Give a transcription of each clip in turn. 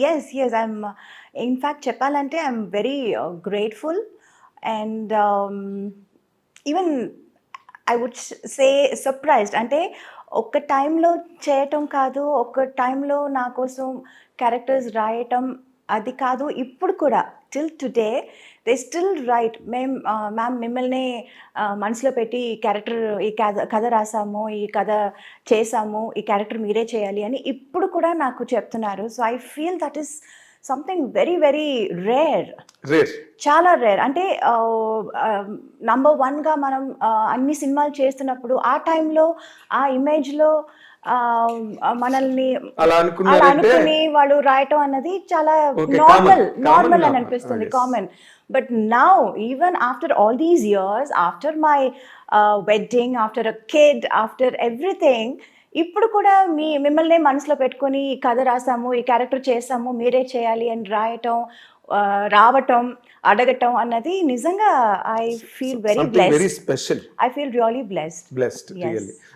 Yes. In fact, చెప్పాలంటే I'm very grateful and even I would say surprised. అంటే ఒక్క టైంలో చేయటం కాదు, ఒక్క టైంలో నా కోసం క్యారెక్టర్స్ రాయటం అది కాదు. ఇప్పుడు కూడా till today they still right. Ma'am మిమ్మల్ని మనసులో పెట్టి ఈ క్యారెక్టర్ ఈ కథ రాసాము, ఈ కథ చేసాము, ఈ క్యారెక్టర్ మీరే చేయాలి అని ఇప్పుడు కూడా నాకు చెప్తున్నారు. So I feel that is something very very rare, చాలా రేర్. అంటే నంబర్ వన్గా మనం అన్ని సినిమాలు చేస్తున్నప్పుడు ఆ టైంలో ఆ ఇమేజ్లో మనల్ని అలా అనుకుని వాళ్ళు రాయటం అన్నది చాలా నార్మల్ అని అనిపిస్తుంది, common. But now even after all these years, after my wedding, after a kid, after everything, ఇప్పుడు కూడా మిమ్మల్ని మనసులో పెట్టుకొని ఈ కథ రాసాము, ఈ క్యారెక్టర్ చేసాము, మీరే చేయాలి అని రాయటం, రావటం, అడగటం అన్నది నిజంగా I feel very special. I feel really blessed.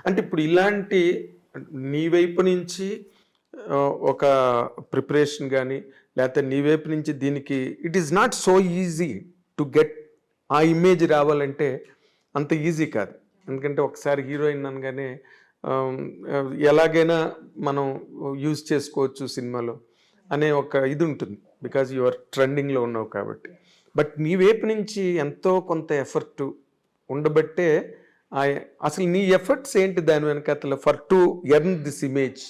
అంటే ఇప్పుడు ఇలాంటి నీ వైపు నుంచి ఒక ప్రిపరేషన్ కానీ లేకపోతే నీ వైపు నుంచి దీనికి it is not so easy to get ఆ ఇమేజ్ రావాలంటే అంత ఈజీ కాదు. ఎందుకంటే ఒకసారి హీరోయిన్ అనగానే ఎలాగైనా మనం యూజ్ చేసుకోవచ్చు సినిమాలో అనే ఒక ఇది ఉంటుంది, బికాజ్ యు ఆర్ ట్రెండింగ్లో ఉన్నావు కాబట్టి. బట్ నీ వైపు నుంచి ఎంతో కొంత ఎఫర్ట్ ఉండబట్టే అసలు నీ ఎఫర్ట్స్ ఏంటి దాని వెనకాల for to earn this image?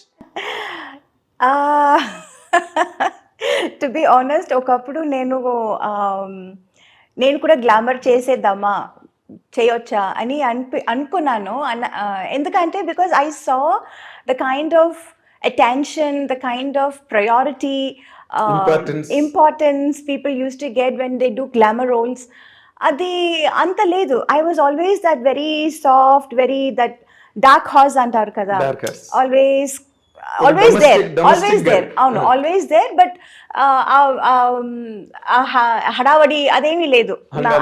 To be honest, ఒకప్పుడు నేను కూడా గ్లామర్ చేసేద్దామా, చేయొచ్చా అని అనుకున్నాను. ఎందుకంటే because I saw the kind of attention, the kind of priority, importance people use to get when they do glamour roles. అది అంత లేదు. I was always that very soft, very that dark horse అంటారు కదా, always there. అవును, always there. But హడావడి అదేమీ లేదు.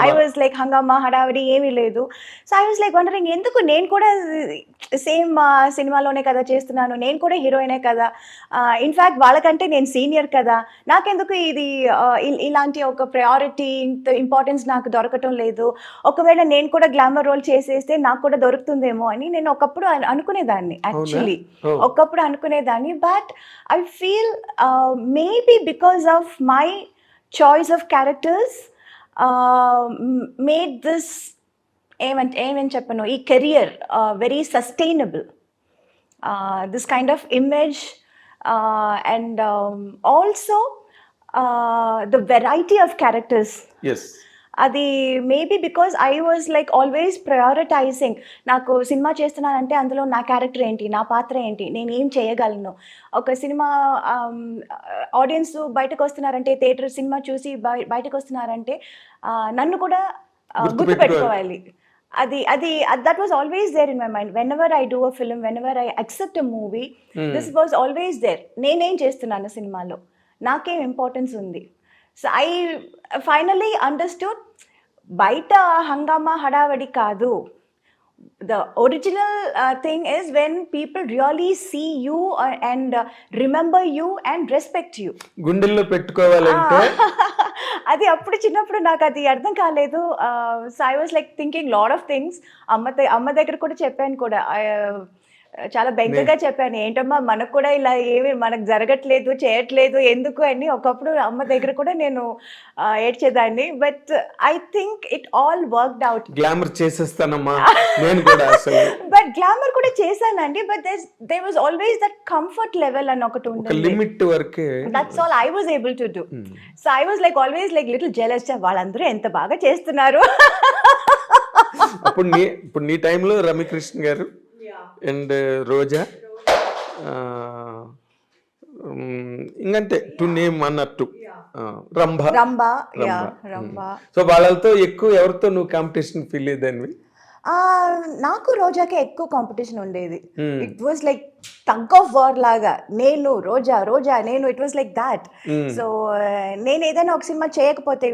I was like హంగామా, హడావడి ఏమీ లేదు. So I was like wondering, ఎందుకు నేను కూడా సేమ్ సినిమాలోనే కదా చేస్తున్నాను, నేను కూడా హీరోయినే కదా, ఇన్ఫ్యాక్ట్ వాళ్ళకంటే నేను సీనియర్ కదా, నాకెందుకు ఇది ఇలాంటి ఒక ప్రయారిటీ, ఇంపార్టెన్స్ నాకు దొరకటం లేదు, ఒకవేళ నేను కూడా గ్లామర్ రోల్ చేసేస్తే నాకు కూడా దొరుకుతుందేమో అని నేను ఒకప్పుడు అనుకునేదాన్ని. యాక్చువల్లీ ఒకప్పుడు అనుకునేదాన్ని. But I feel maybe because of my choice of characters made this ఏమని చెప్పను, ఈ career very sustainable, this kind of image, and also the variety of characters. Yes. అది maybe because I was like always prioritising. నాకు cinema చేస్తున్నానంటే అందులో నా character ఏంటి, నా పాత్ర ఏంటి, నేను ఏం చేయగలను. ఒక సినిమా ఆడియన్స్ బయటకు వస్తున్నారంటే, థియేటర్ సినిమా చూసి బయటకు వస్తున్నారంటే నన్ను కూడా గుర్తుపెట్టుకోవాలి. అది that was always there in my mind. Whenever I do a film, whenever I accept a movie, this was always there. నేనేం చేస్తున్నాను సినిమాలో, నాకేం ఇంపార్టెన్స్ ఉంది. సో ఐ ఫైనలీ అండర్స్టూడ్, బయట హంగామా హడావడి కాదు. The original thing is when people really see you and remember you and respect you. గుండెల్లో పెట్టుకోవాలంటే అది అప్పుడు చిన్నప్పుడు నాకు అది అర్థం కాలేదు. So I was like thinking lot of things. అమ్మ దగ్గర కూడా చెప్పాను కూడా, చాలా బెంగగా చెప్పాను, ఏంటమ్మా మనకు కూడా ఇలా ఏమి మనకు జరగట్లేదు, చేయట్లేదు ఎందుకు అని. ఒకప్పుడు అమ్మ దగ్గర కూడా నేను ఏడ్చేదాన్ని. But I think it all worked out. Glamour చేసేస్తానమ్మా నేను కూడా అసలు. బట్ గ్లామర్ కూడా చేశానండి. But there was always that comfort level అని ఒకటి ఉంటుంది, లిమిట్ వరకే. That's all I was able to do. So I was like always like little jealous, వాళ్ళందరూ ఎంత బాగా చేస్తున్నారు. ఇప్పుడు నీ టైంలో రమ్యకృష్ణ గారు అండ్ రోజా, ఇంకంతే టు నేమ్ అన్నట్టు, రంభ. సో వాళ్ళతో ఎక్కువ ఎవరితో నువ్వు కాంపిటీషన్ ఫీల్ అయ్యేదానివి? నాకు రోజాకే ఎక్కువ కాంపిటీషన్ ఉండేది. Hmm. It was like tug of war లాగా. నేను రోజా, రోజా నేను, it was like that. Hmm. So నేను ఏదైనా ఒక సినిమా చేయకపోతే,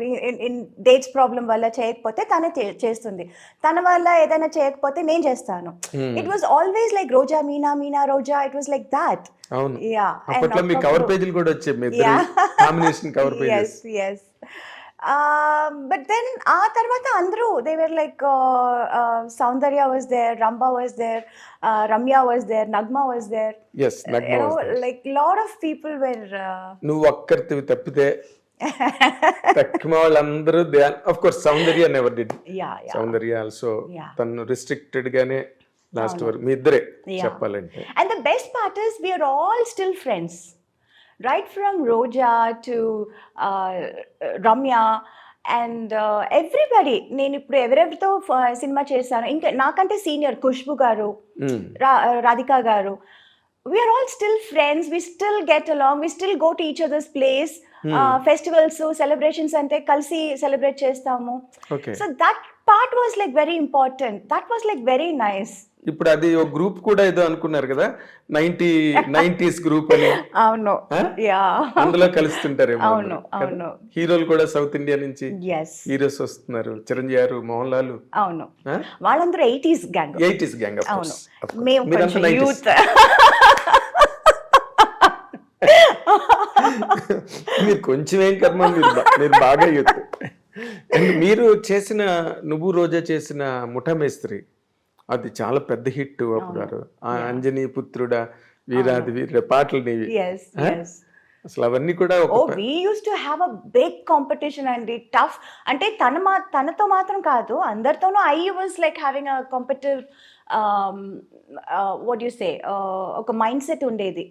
ఇన్ డేట్స్ ప్రాబ్లం వల్ల చేయకపోతే తనే చేస్తుంది, తన వల్ల ఏదైనా చేయకపోతే నేను చేస్తాను. Hmm. It was always like Roja Meena, Meena Roja, it was like that. అవును, యా, అప్పట్లో మీ కవర్ పేజీలు కూడా వచ్చాయి, మీ ఇద్దరి combination cover pages. Yes. But then ఆ తర్వాత అందరూ they were like Soundarya was there, Rambha was there, Ramya was there, Nagma was there, yes, Nagma was there. Like lot of people were. నువ్వు ఒక్కరివి తప్పితే తక్కువ వాళ్ళందరూ they of course Soundarya never did. Yeah Soundarya also Yeah. తను restricted గానే లాస్ట్ వరకు మీ ఇద్దరే Yeah. చెప్పాలంటే. And the best part is we are all still friends. Right from Roja to Ramya and everybody. నేను ఇప్పుడు ఎవరెవరితో సినిమా చేశాను, ఇంకా నాకంటే సీనియర్ ఖుష్బు గారు, రాధికా గారు, we're all still friends, we still get along, we still go to each others place. Festivals, celebrations అంటే కలిసి సెలబ్రేట్ చేస్తాము. Okay, so that part was like very important, that was like very nice. ఇప్పుడు అది ఒక group కూడా ఏదో అనుకున్నారు కదా, 90s గ్రూప్ అని. అవును, యా, అందులో కలుస్తుంటారేమో. అవును, అవును. హీరోలు కూడా సౌత్ ఇండియా నుంచి ఎస్, హీరోస్ వస్తున్నారు, చిరంజీవి గారు, మోహన్ లాల్. అవును, వాళ్ళందరూ 80s గ్యాంగ్. 80s gang. అవును, మేము కొంచెం యూత్. మీరు కొంచెం ఏం కర్మ, మీరు బాగా యూత్. అండ్ మీరు చేసిన, నువ్వు రోజా చేసిన ముఠా మేస్త్రి, అది చాలా పెద్ద హిట్ అప్పుడు. ఆ అంజనీ పుత్రుడా, వీరాది వీర పాటలు నీవి. Yes, yes. అసలు అవన్నీ కూడా we used to have a big competition and it tough. అంటే తనతో మాత్రం కాదు, అందరితోనూ I was like having a competitive what do you say, ఒక మైండ్ సెట్ ఉండేది.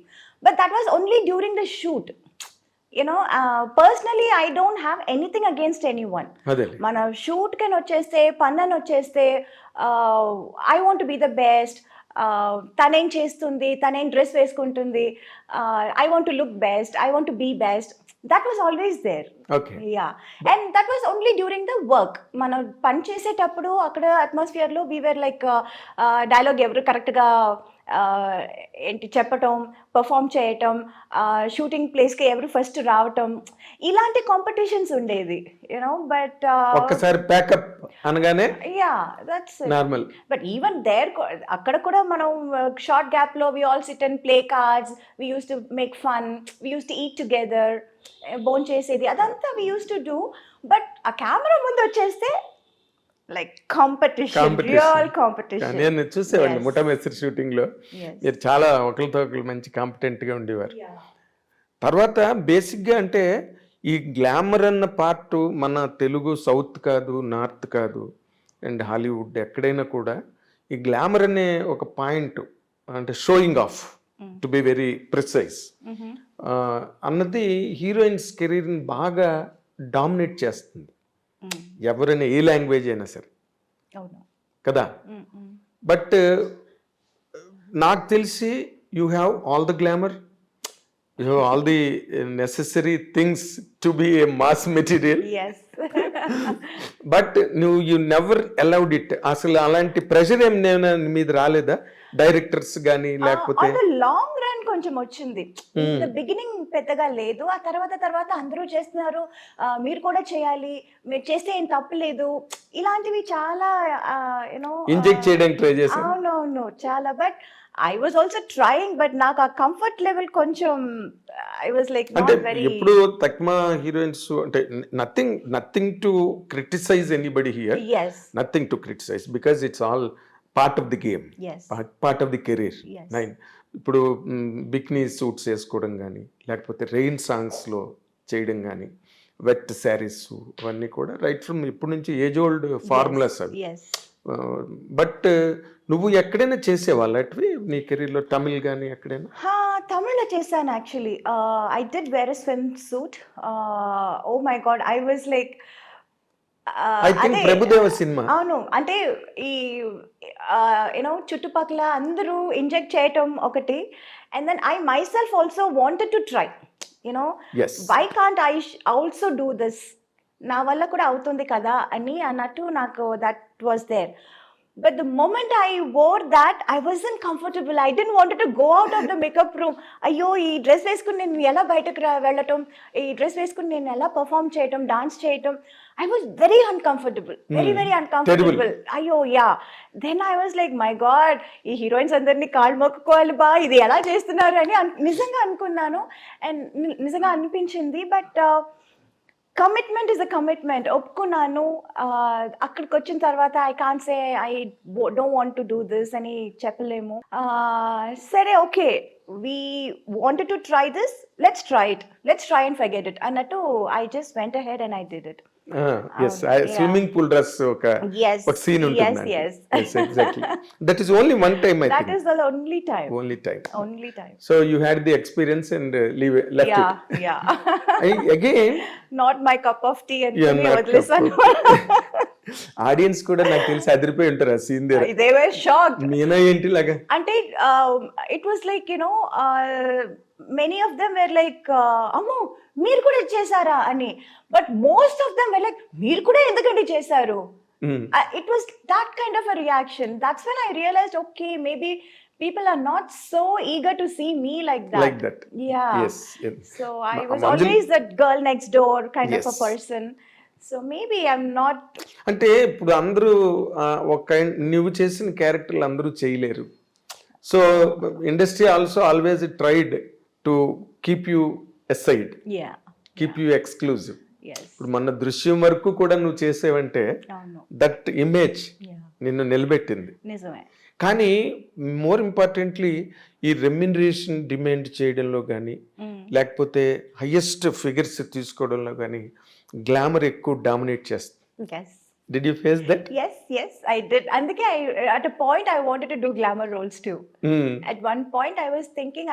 But that was only during the shoot. You know, personally I don't have anything against anyone. మన shoot can వచ్చేస్తే, పన్నన్ వచ్చేస్తే, I want to be the best. తనేం చేస్తుంది, తనేం dress వేసుకుంటుంది, I want to look best, I want to be best. That was always there. Yeah, and that was only during the work. మనం పని చేసేటప్పుడు అక్కడ అట్మాస్ఫియర్లో వీఆర్ లైక్ డైలాగ్ ఎవరు కరెక్ట్గా ఏంటి చెప్పటం, పర్ఫామ్ చేయటం, షూటింగ్ ప్లేస్కి ఎవరు ఫస్ట్ రావటం, ఇలాంటి కాంపిటీషన్స్ ఉండేది, యూనో. బట్ ఒక్కసారి ప్యాకప్ అనగానే yeah, that's normal. But even there, అక్కడ కూడా మనం షార్ట్ గ్యాప్లో we all sit and play cards, we use to make fun, we use to eat together, బోన్ చేసేది, అదంతా we use to do. But ఆ కెమెరా ముందు వచ్చేస్తే లైక్ కాంపిటీషన్, రియల్ కాంపిటీషన్. నేను చూసేవాడిని ముఠా మేస్త్రి షూటింగ్ లో, మీరు చాలా ఒకరితో ఒకరు మంచి కాంపిటెంట్ గా ఉండేవారు. తర్వాత బేసిక్ గా అంటే ఈ గ్లామర్ అన్న పార్ట్ మన తెలుగు సౌత్ కాదు, నార్త్ కాదు, అండ్ హాలీవుడ్ ఎక్కడైనా కూడా ఈ గ్లామర్ అనే ఒక పాయింట్, అంటే showing off, to be very precise, అన్నది హీరోయిన్స్ కెరీర్ని బాగా డామినేట్ చేస్తుంది. ఎవరైనా ఏ లాంగ్వేజ్ అయినా సరే కదా. బట్ నాకు తెలిసి you have all the glamour, you have all the necessary things to be A mass material. But నువ్వు యూ నెవర్ అలౌడ్ ఇట్. అసలు అలాంటి ప్రెషర్ ఏం మీద రాలేదా డైరెక్టర్స్ కానీ, లేకపోతే లాంగ్ రన్ కొంచెం వచ్చింది. బిగినింగ్ పెద్దగా లేదు, ఆ తర్వాత అందరూ చేస్తున్నారు, మీరు కూడా చేయాలి, మీరు చేస్తే ఏం తప్పలేదు, ఇలాంటివి చాలా యూనో ఇంజెక్ట్ చేయడానికి ట్రై చేశాను. అవునవును, చాలా. But I was also trying, but నాకు ఆ కంఫర్ట్ లెవెల్ కొంచెం ఐ వాజ్ లైక్ అంటే నాట్ వెరీ. ఎప్పుడు తక్కువ హీరోయిన్స్ అంటే nothing to criticize anybody here, nothing to criticize, because it's all part of the game, part of the career. ఇప్పుడు bikini suits వేసుకోవడం కానీ, లేకపోతే రెయిన్ సాంగ్స్లో చేయడం కానీ, వెట్ శారీస్, అవన్నీ కూడా రైట్ ఫ్రమ్ ఇప్పటి నుంచి ఏజ్ ఓల్డ్ ఫార్ములాస్ అవి. బట్ నువ్వు ఎక్కడైనా చేసేవాళ్ళు అటువి నీ కెరీర్లో, తమిళ్ కానీ ఎక్కడైనా? తమిళ్లో చేశాను actually. I did wear a swim suit. Oh my God, I was like, I think Prabhudeva సినిమా. అవును, అంటే ఈ యూనో చుట్టుపక్కల అందరూ ఇంజెక్ట్ చేయటం ఒకటి, and then I myself also wanted to try, you know, why can't I also do this, నా వల్ల కూడా అవుతుంది కదా అని అన్నట్టు నాకు that was there. But the moment I wore that, I wasn't comfortable. I didn't want to go out of the makeup room. అయ్యో ఈ డ్రెస్ వేసుకుని నేను ఎలా బయటకు వెళ్ళటం, ఈ డ్రెస్ వేసుకుని నేను ఎలా పర్ఫామ్ చేయటం, డాన్స్ చేయటం, I was very uncomfortable, very uncomfortable. అయ్యో yeah, then I was like my God, ఈ హీరోయిన్స్ అందరినీ కాళ్ళు మొక్కుకోవాలి బా, ఇది ఎలా చేస్తున్నారు అని నిజంగా అనుకున్నాను. అండ్ నిజంగా అనిపించింది. But commitment is a commitment. ఒప్పుకున్నాను. అక్కడికి వచ్చిన తర్వాత I can't say I don't want to do this అని చెప్పలేము. సరే okay, we wanted to try this, let's try and forget it అన్నట్టు I just went ahead and I did it. Swimming pool dress ఒక scene ఉంటుంది. Exactly that is only one time. I think that is the only time. So you had the experience and left it. Yeah again not my cup of tea అని వదిలేసాను. Audience కూడా నాకు తెలిసి అదిరిపోయి ఉంటారు ఆ scene దగ్గర. They were shocked. Meena ఏంటి లాగా అంటే it was like you know many of them were like అమ్మో మీరు కూడా చేశారా అని. But most of them were like మీరు కూడా ఎందుకంటే చేశారు. It was that kind of a reaction. That's when I realized, okay, maybe people are not so eager to see me like that. Yeah. Yes. So I was always that girl next door kind of a person. So maybe I'm not. అంటే ఇప్పుడు అందరూ ఒక నువ్వు చేసిన క్యారెక్టర్లు అందరూ చేయలేరు. So industry also always tried to keep you aside, keep you exclusive. ఇప్పుడు మన దృశ్యం వరకు కూడా నువ్వు చేసేవంటే దట్ ఇమేజ్ నిన్ను నిలబెట్టింది. నిజమే. కానీ మోర్ ఇంపార్టెంట్లీ ఈ రెమ్యునరేషన్ డిమాండ్ చేయడంలో కానీ లేకపోతే హైయెస్ట్ ఫిగర్స్ తీసుకోవడంలో కానీ గ్లామర్ ఎక్కువ డామినేట్ చేస్తుంది. Did you face that? Yes, I did. అందుకే at a point I wanted to do glamour roles too. At one point I was thinking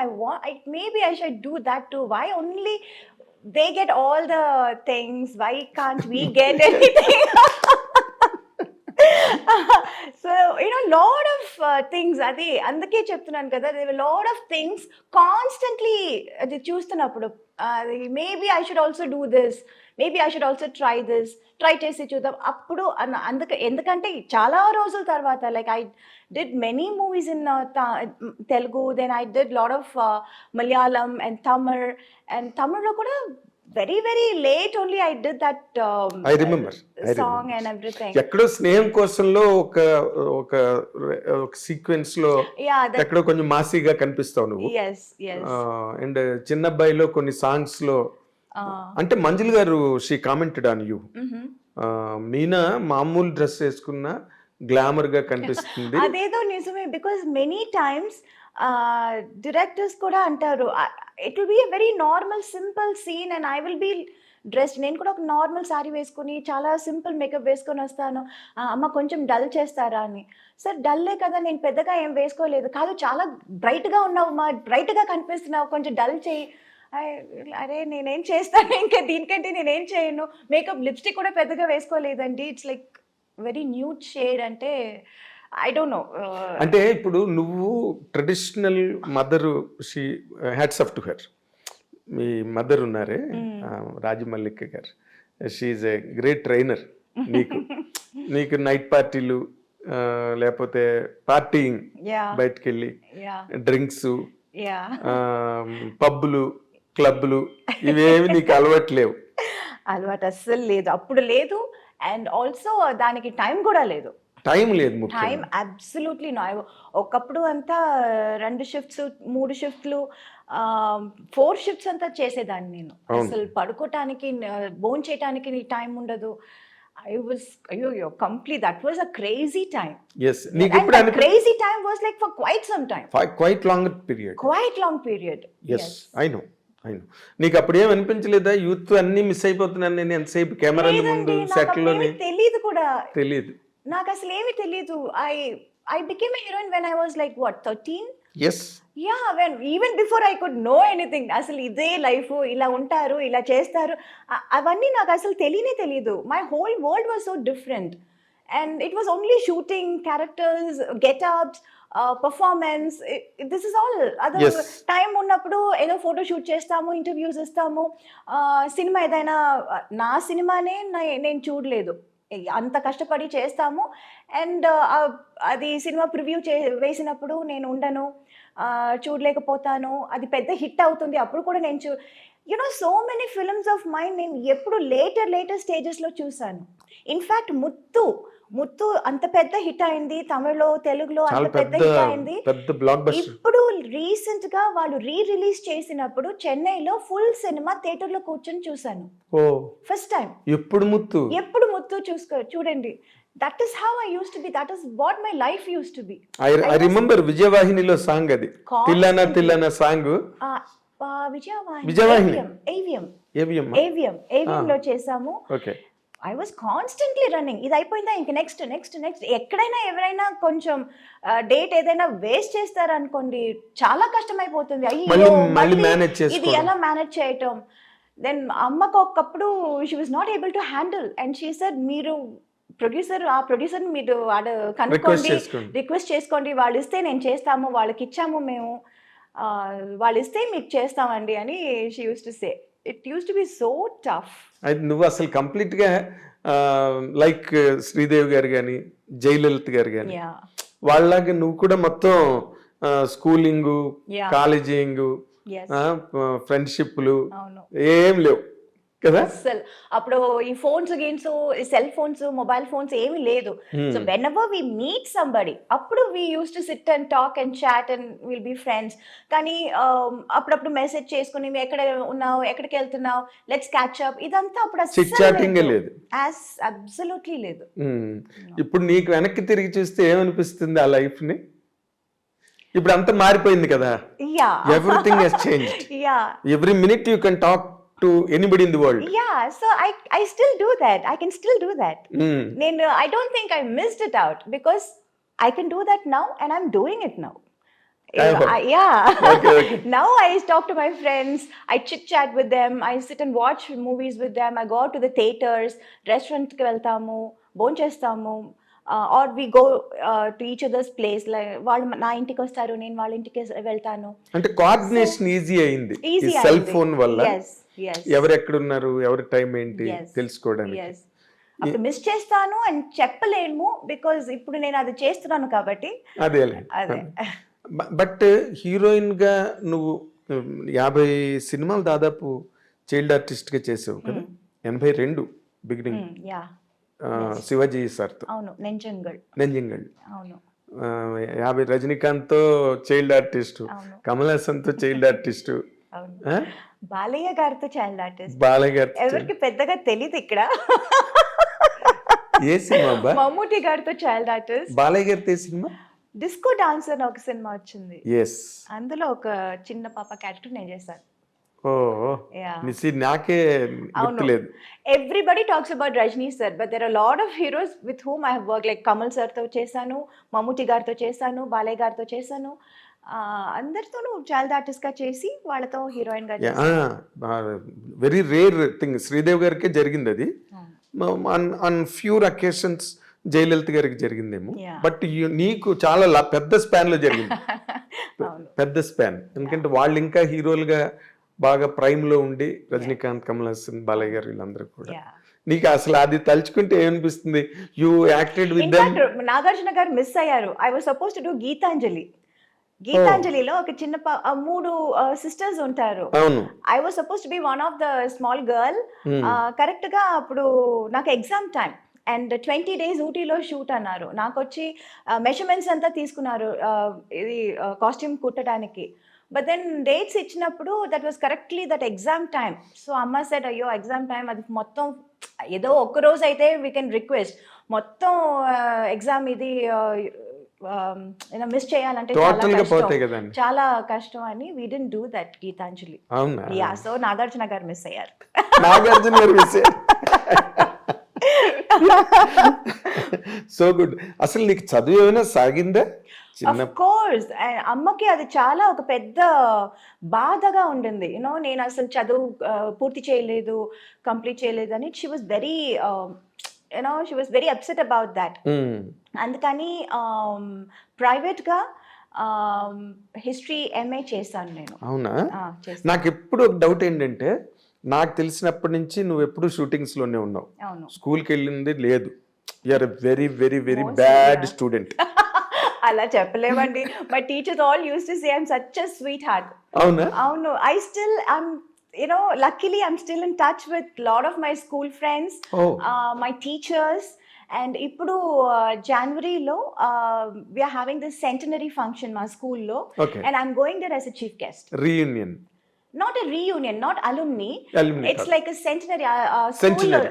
maybe I should do that too. Why only they get all the things? Why can't we get anything? So lot of things. అది అందుకే చెప్తున్నాను కదా, there were lot of things constantly అది చూస్తున్నప్పుడు maybe I should also do this, maybe I should also try this, try చేసి చూద్దాం అప్పుడు ఎందుకంటే చాలా రోజుల తర్వాత like I did many movies in Telugu, then I did lot of Malayalam and తమిళ్లో కూడా very late only I did that I remember song and everything. ఎక్కడో స్నేహం కోసంలో ఒక సీక్వెన్స్ లో ఎక్కడో కొంచెం మాసీగా కనిపిస్తావు నువ్వు. yes అండ్ చిన్నబ్బాయిలో కొన్ని సాంగ్స్ లో అంటే మంజుల్ గారు she commented on you. Meena మామూలు డ్రెస్ వేసుకున్న గ్లామర్ గా కనిపిస్తుంది. అదేదో నిజమే. బికాస్ మెనీ టైమ్స్ డైరెక్టర్స్ కూడా అంటారు it will be a very normal simple scene and I will be dressed. నేను కూడా ఒక నార్మల్ శారీ వేసుకుని చాలా సింపుల్ మేకప్ వేసుకొని వస్తాను. అమ్మ కొంచెం డల్ చేస్తారా అని. సార్ డల్లే కదా, నేను పెద్దగా ఏం వేసుకోలేదు. కాదు చాలా బ్రైట్గా ఉన్నావు మా, బ్రైట్గా కనిపిస్తున్నావు, కొంచెం డల్ చేయి. అరే నేనేం చేస్తాను, ఇంకా దీనికంటే నేనేం చేయను. మేకప్ లిప్స్టిక్ కూడా పెద్దగా వేసుకోలేదండి. It's like very nude shade. అంటే ఐ డోంట్ నో. అంటే ఇప్పుడు నువ్వు traditional mother, she hats off to her. మీ మదర్ ఉన్నారే Rajamallika garu, she a great trainer. నీకు నైట్ పార్టీలు లేకపోతే పార్టీయింగ్, బయటకు వెళ్ళి డ్రింక్స్, పబ్బులు, క్లబ్లు ఇవేమి నీకు అలవాట్లేవు? అలవాటు అస్సలు లేదు, అప్పుడు లేదు. అండ్ ఆల్సో దానికి టైం కూడా లేదు. టైం లేదు, టైం అబ్సల్యూట్లీ నో. ఒకప్పుడు అంతా 2 షిఫ్ట్స్ 3 షిఫ్ట్లు 4 షిఫ్ట్స్ అంతా చేసేదాన్ని నేను. అసలు పడుకోవటానికి భోజనం చేయటానికి టైం ఉండదు. I was complete. That was a crazy time. Yes, and that crazy time was like for quite some time. Quite long period. Quite long period. Yes. I know. నీకు అప్పుడు ఏం అనిపించలేదా యూత్ అన్ని మిస్ అయిపోతున్నాను నేను ఎంతసేపు కెమెరాల ముందు సెట్ లోని? తెలియదు కూడా, తెలియదు నాకు అసలు ఏమీ తెలియదు. I became a heroine when I was like what 13. Yes. Yeah, even before I could know anything. అసలు ఇదే లైఫ్, ఇలా ఉంటారు, ఇలా చేస్తారు, అవన్నీ నాకు అసలు తెలియదు. My whole world was so different and it was only shooting, characters, get-ups, performance. This is all. Other time ఉన్నప్పుడు ఏదో ఫోటో షూట్ చేస్తాము, ఇంటర్వ్యూస్ ఇస్తాము. సినిమా ఏదైనా నా సినిమానే నేను చూడలేదు. అంత కష్టపడి చేస్తాము. అండ్ అది సినిమా ప్రివ్యూ వేసినప్పుడు నేను ఉండను, చూడలేకపోతాను. అది పెద్ద హిట్ అవుతుంది. అప్పుడు కూడా నేను so many films of mind నేను ఎప్పుడు లేటర్ స్టేజెస్‌లో చూసాను. ఇన్‌ఫాక్ట్ 'ముత్తు' అంత పెద్ద హిట్ అయింది. తమిళ్‌లో, తెలుగులో అంత చాలా పెద్ద హిట్ అయింది. పెద్ద బ్లాక్ బస్టర్. ఇప్పుడు రీసెంట్‌గా వాళ్ళు రిలీజ్ చేసినప్పుడు చెన్నైలో ఫుల్ సినిమా థియేటర్‌లో కూర్చొని చూసాను. Oh first time. ఎప్పుడు ముత్తు ఎప్పుడు 'ముత్తు' చూడండి. That is how I used to be. That is what my life used to be. I remember విజయవాహినిలో సాంగ్ అది తిల్లన సాంగ్ విజయవాహిని ఏవిఎం ఏవిఎంలో చేసాము. Okay. I was constantly running. ఇది అయిపోయిందా ఇంక నెక్స్ట్ ఎక్కడైనా ఎవరైనా కొంచెం డేట్ ఏదైనా వేస్ట్ చేస్తారనుకోండి, చాలా కష్టమైపోతుంది. అయ్యో మళ్ళీ మేనేజ్ ఇది చేసుకోవడం. ఎలా మేనేజ్ చేయటం. దెన్ అమ్మకు ఒకప్పుడు she was not able to handle and she said, మీరు ఆ ప్రొడ్యూసర్ మీరు కనుక్కోండి, రిక్వెస్ట్ చేసుకోండి, వాళ్ళు ఇస్తే నేను చేస్తాము, వాళ్ళకి ఇచ్చాము మేము, వాళ్ళు ఇస్తే మీకు చేస్తామండి అని she use to say. It use to B so tough. అయితే నువ్వు అసలు కంప్లీట్ గా లైక్ శ్రీదేవి గారు కానీ జయలలిత గారు కానీ వాళ్ళలాగా నువ్వు కూడా మొత్తం స్కూలింగ్, కాలేజింగ్, ఫ్రెండ్షిప్లు ఏం లేవు కదా. అసలు అప్పుడు ఈ phones games, cell phones, mobile phones ఏమీ లేదు. So whenever we meet somebody, అప్పుడు we use to sit and talk and chat and will be friends. కానీ అప్పుడప్పుడు మెసేజ్ చేసుకుని ఎక్కడ ఉన్నావు, ఎక్కడికి వెళ్తున్నావు, లెట్స్ క్యాచ్ అప్, ఇదంతా అప్పుడు చాటింగ్ లేదు, అబ్సల్యూట్లీ లేదు. ఇప్పుడు నీకు వెనక్కి తిరిగి చూస్తే ఏమనిపిస్తుంది ఆ లైఫ్ ని? ఇప్పుడు అంతా మారిపోయింది కదా. Everything has changed. Every minute you can talk to anybody in the world. Yeah, so I still do that. I can still do that. I don't think I missed it out because I can do that now and I'm doing it now. Okay. Now I talk to my friends, I chit chat with them, I sit and watch movies with them, I go out to the theaters, restaurant ki veltamu, bonchestamu, or we go to each other's place. Like వాళ్ళు నా ఇంటికి వస్తారు, నేను వాళ్ళ ఇంటికి వెళ్తాను. అంటే coordination easy అయింది ఈ సెల్ ఫోన్ వల్ల. ఎవరు ఎక్కడ ఉన్నారు, ఎవరి టైం ఏంటి తెలుసుకోవడానికి. అప్పుడు మిస్ చేస్తాను అని చెప్పలేము బికాజ్ ఇప్పుడు నేను అది చేస్తున్నాను కాబట్టి. అదే బట్ హీరోయిన్ గా నువ్వు 50 సినిమాలు దాదాపు చైల్డ్ ఆర్టిస్ట్ గా చేసావు కదా. 82 బిగినింగ్ శివాజీ సార్తో. అవును, నెంజంగల్. 50 రజనీకాంత్ తో చైల్డ్ ఆర్టిస్ట్, కమల్ హాసన్ తో చైల్డ్ ఆర్టిస్ట్, బాలయ్య గారితో చైల్డ్ ఆర్టిస్ట్. బాలయ్య గారు ఎవరికి పెద్దగా తెలియదు ఇక్కడ. ఏ సినిమా? మమ్ముటి గారితో చైల్డ్ ఆర్టిస్ట్. బాలయ్య గారితో ఏ సినిమా? డిస్కో డాన్సర్ అని ఒక సినిమా వచ్చింది. అందులో ఒక చిన్న పాప క్యారెక్టర్ నేను చేశాను. నాకే గుర్తులేదు. Everybody talks about Rajini sir, but there are lot of heroes with whom I have work. Like Kamal sir తో చేశాను, మమ్ముటి గారితో చేశాను, బాలయ్య గారితో చేశాను. అందరితోనూ చైల్డ్ ఆర్టిస్ట్ గా చేసి వాళ్ళతో హీరోయిన్ గా. Very rare thing. శ్రీదేవి గారికే జరిగింది అది. ఆన్ ఫ్యూర్ అకేషన్స్ జయలలిత గారికి జరిగిందేమో, బట్ నీకు చాలా పెద్ద స్పాన్ లో జరిగింది. పెద్ద స్పాన్, ఎందుకంటే వాళ్ళు ఇంకా హీరోలుగా బాగా ప్రైమ్ లో ఉండి, రజనీకాంత్, కమల్ హాసన్, బాలయ్య గారు వీళ్ళందరూ కూడా. నీకు అసలు అది తలుచుకుంటే ఏమనిపిస్తుంది? You acted with them. Nagarjuna గారు మిస్ అయ్యారు. I was suppose to do గీతాంజలిలో ఒక చిన్న 3 సిస్టర్స్ ఉంటారు. I was suppose to be one of the small girl. Correct గా అప్పుడు నాకు ఎగ్జామ్ టైం అండ్ 20 days ఊటీలో షూట్ అన్నారు. నాకు వచ్చి మెజర్మెంట్స్ అంతా తీసుకున్నారు ఇది కాస్ట్యూమ్ కుట్టడానికి. బట్ దెన్ డేట్స్ ఇచ్చినప్పుడు that was correctly that exam time. So అమ్మ సెడ్, అయ్యో ఎగ్జామ్ టైం, అది మొత్తం ఏదో ఒక్క రోజు అయితే వీ కెన్ రిక్వెస్ట్, మొత్తం ఎగ్జామ్ ఇది మిస్ చేయాలంటే చాలా కష్టం అని we didn't do that Geetanjali. So Nagarjuna గారు మిస్ అయ్యారు. So good. అసలు నీకు చదువు ఏమైనా సాగిందా? Of course. అమ్మకి అది చాలా ఒక పెద్ద బాధగా ఉండింది. నేను అసలు చదువు పూర్తి చేయలేదు, కంప్లీట్ చేయలేదు అని. She was very she was very upset about that. అందుకని ప్రైవేట్ గా హిస్టరీ ఎంఏ చేశాను నేను. అవునా? నాకు ఎప్పుడు ఒక డౌట్ ఏంటంటే, నాకు తెలిసినప్పటి నుంచి నువ్వు ఎప్పుడు షూటింగ్స్ లోనే ఉన్నావు, స్కూల్కి వెళ్ళింది లేదు. You're a very very very Mostly, bad yeah. Student. అలా చెప్పలేమండి. My teachers all use to say I'm such a sweetheart. అవునా? అవును. I still luckily I'm still in touch with lot of my school friends, Oh. my teachers, and ఇప్పుడు జనవరిలో we are having this centenary function మా స్కూల్లో, Okay. and I'm going there as a chief guest. Reunion. Not a reunion, not alumni. Alumni It's కాదు. like a centenary. Centenary,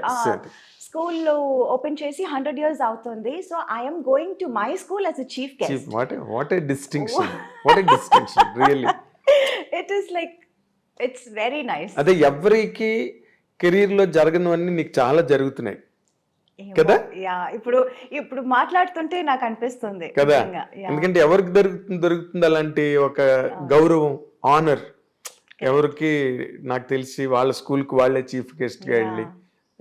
స్కూల్లో open చేసి 100 years అవుతుంది. So I'm going to my school as a chief Chief, guest. what a distinction. What a distinction, really. It is like it's very nice. అదే ఎవరికి career లో జరగనివన్నీ నీకు చాలా జరుగుతున్నాయి కదా? యా, ఇప్పుడు మాట్లాడుతుంటే నాకు అనిపిస్తుంది కదా, నిజంగా. Yeah. ఎందుకంటే ఎవరికి దొరుకుతుంది అలాంటి ఒక గౌరవం, ఆనర్. ఎవరికి నాకు తెలిసి వాళ్ళ స్కూల్ కి వాళ్ళే చీఫ్ గెస్ట్ గా వెళ్ళి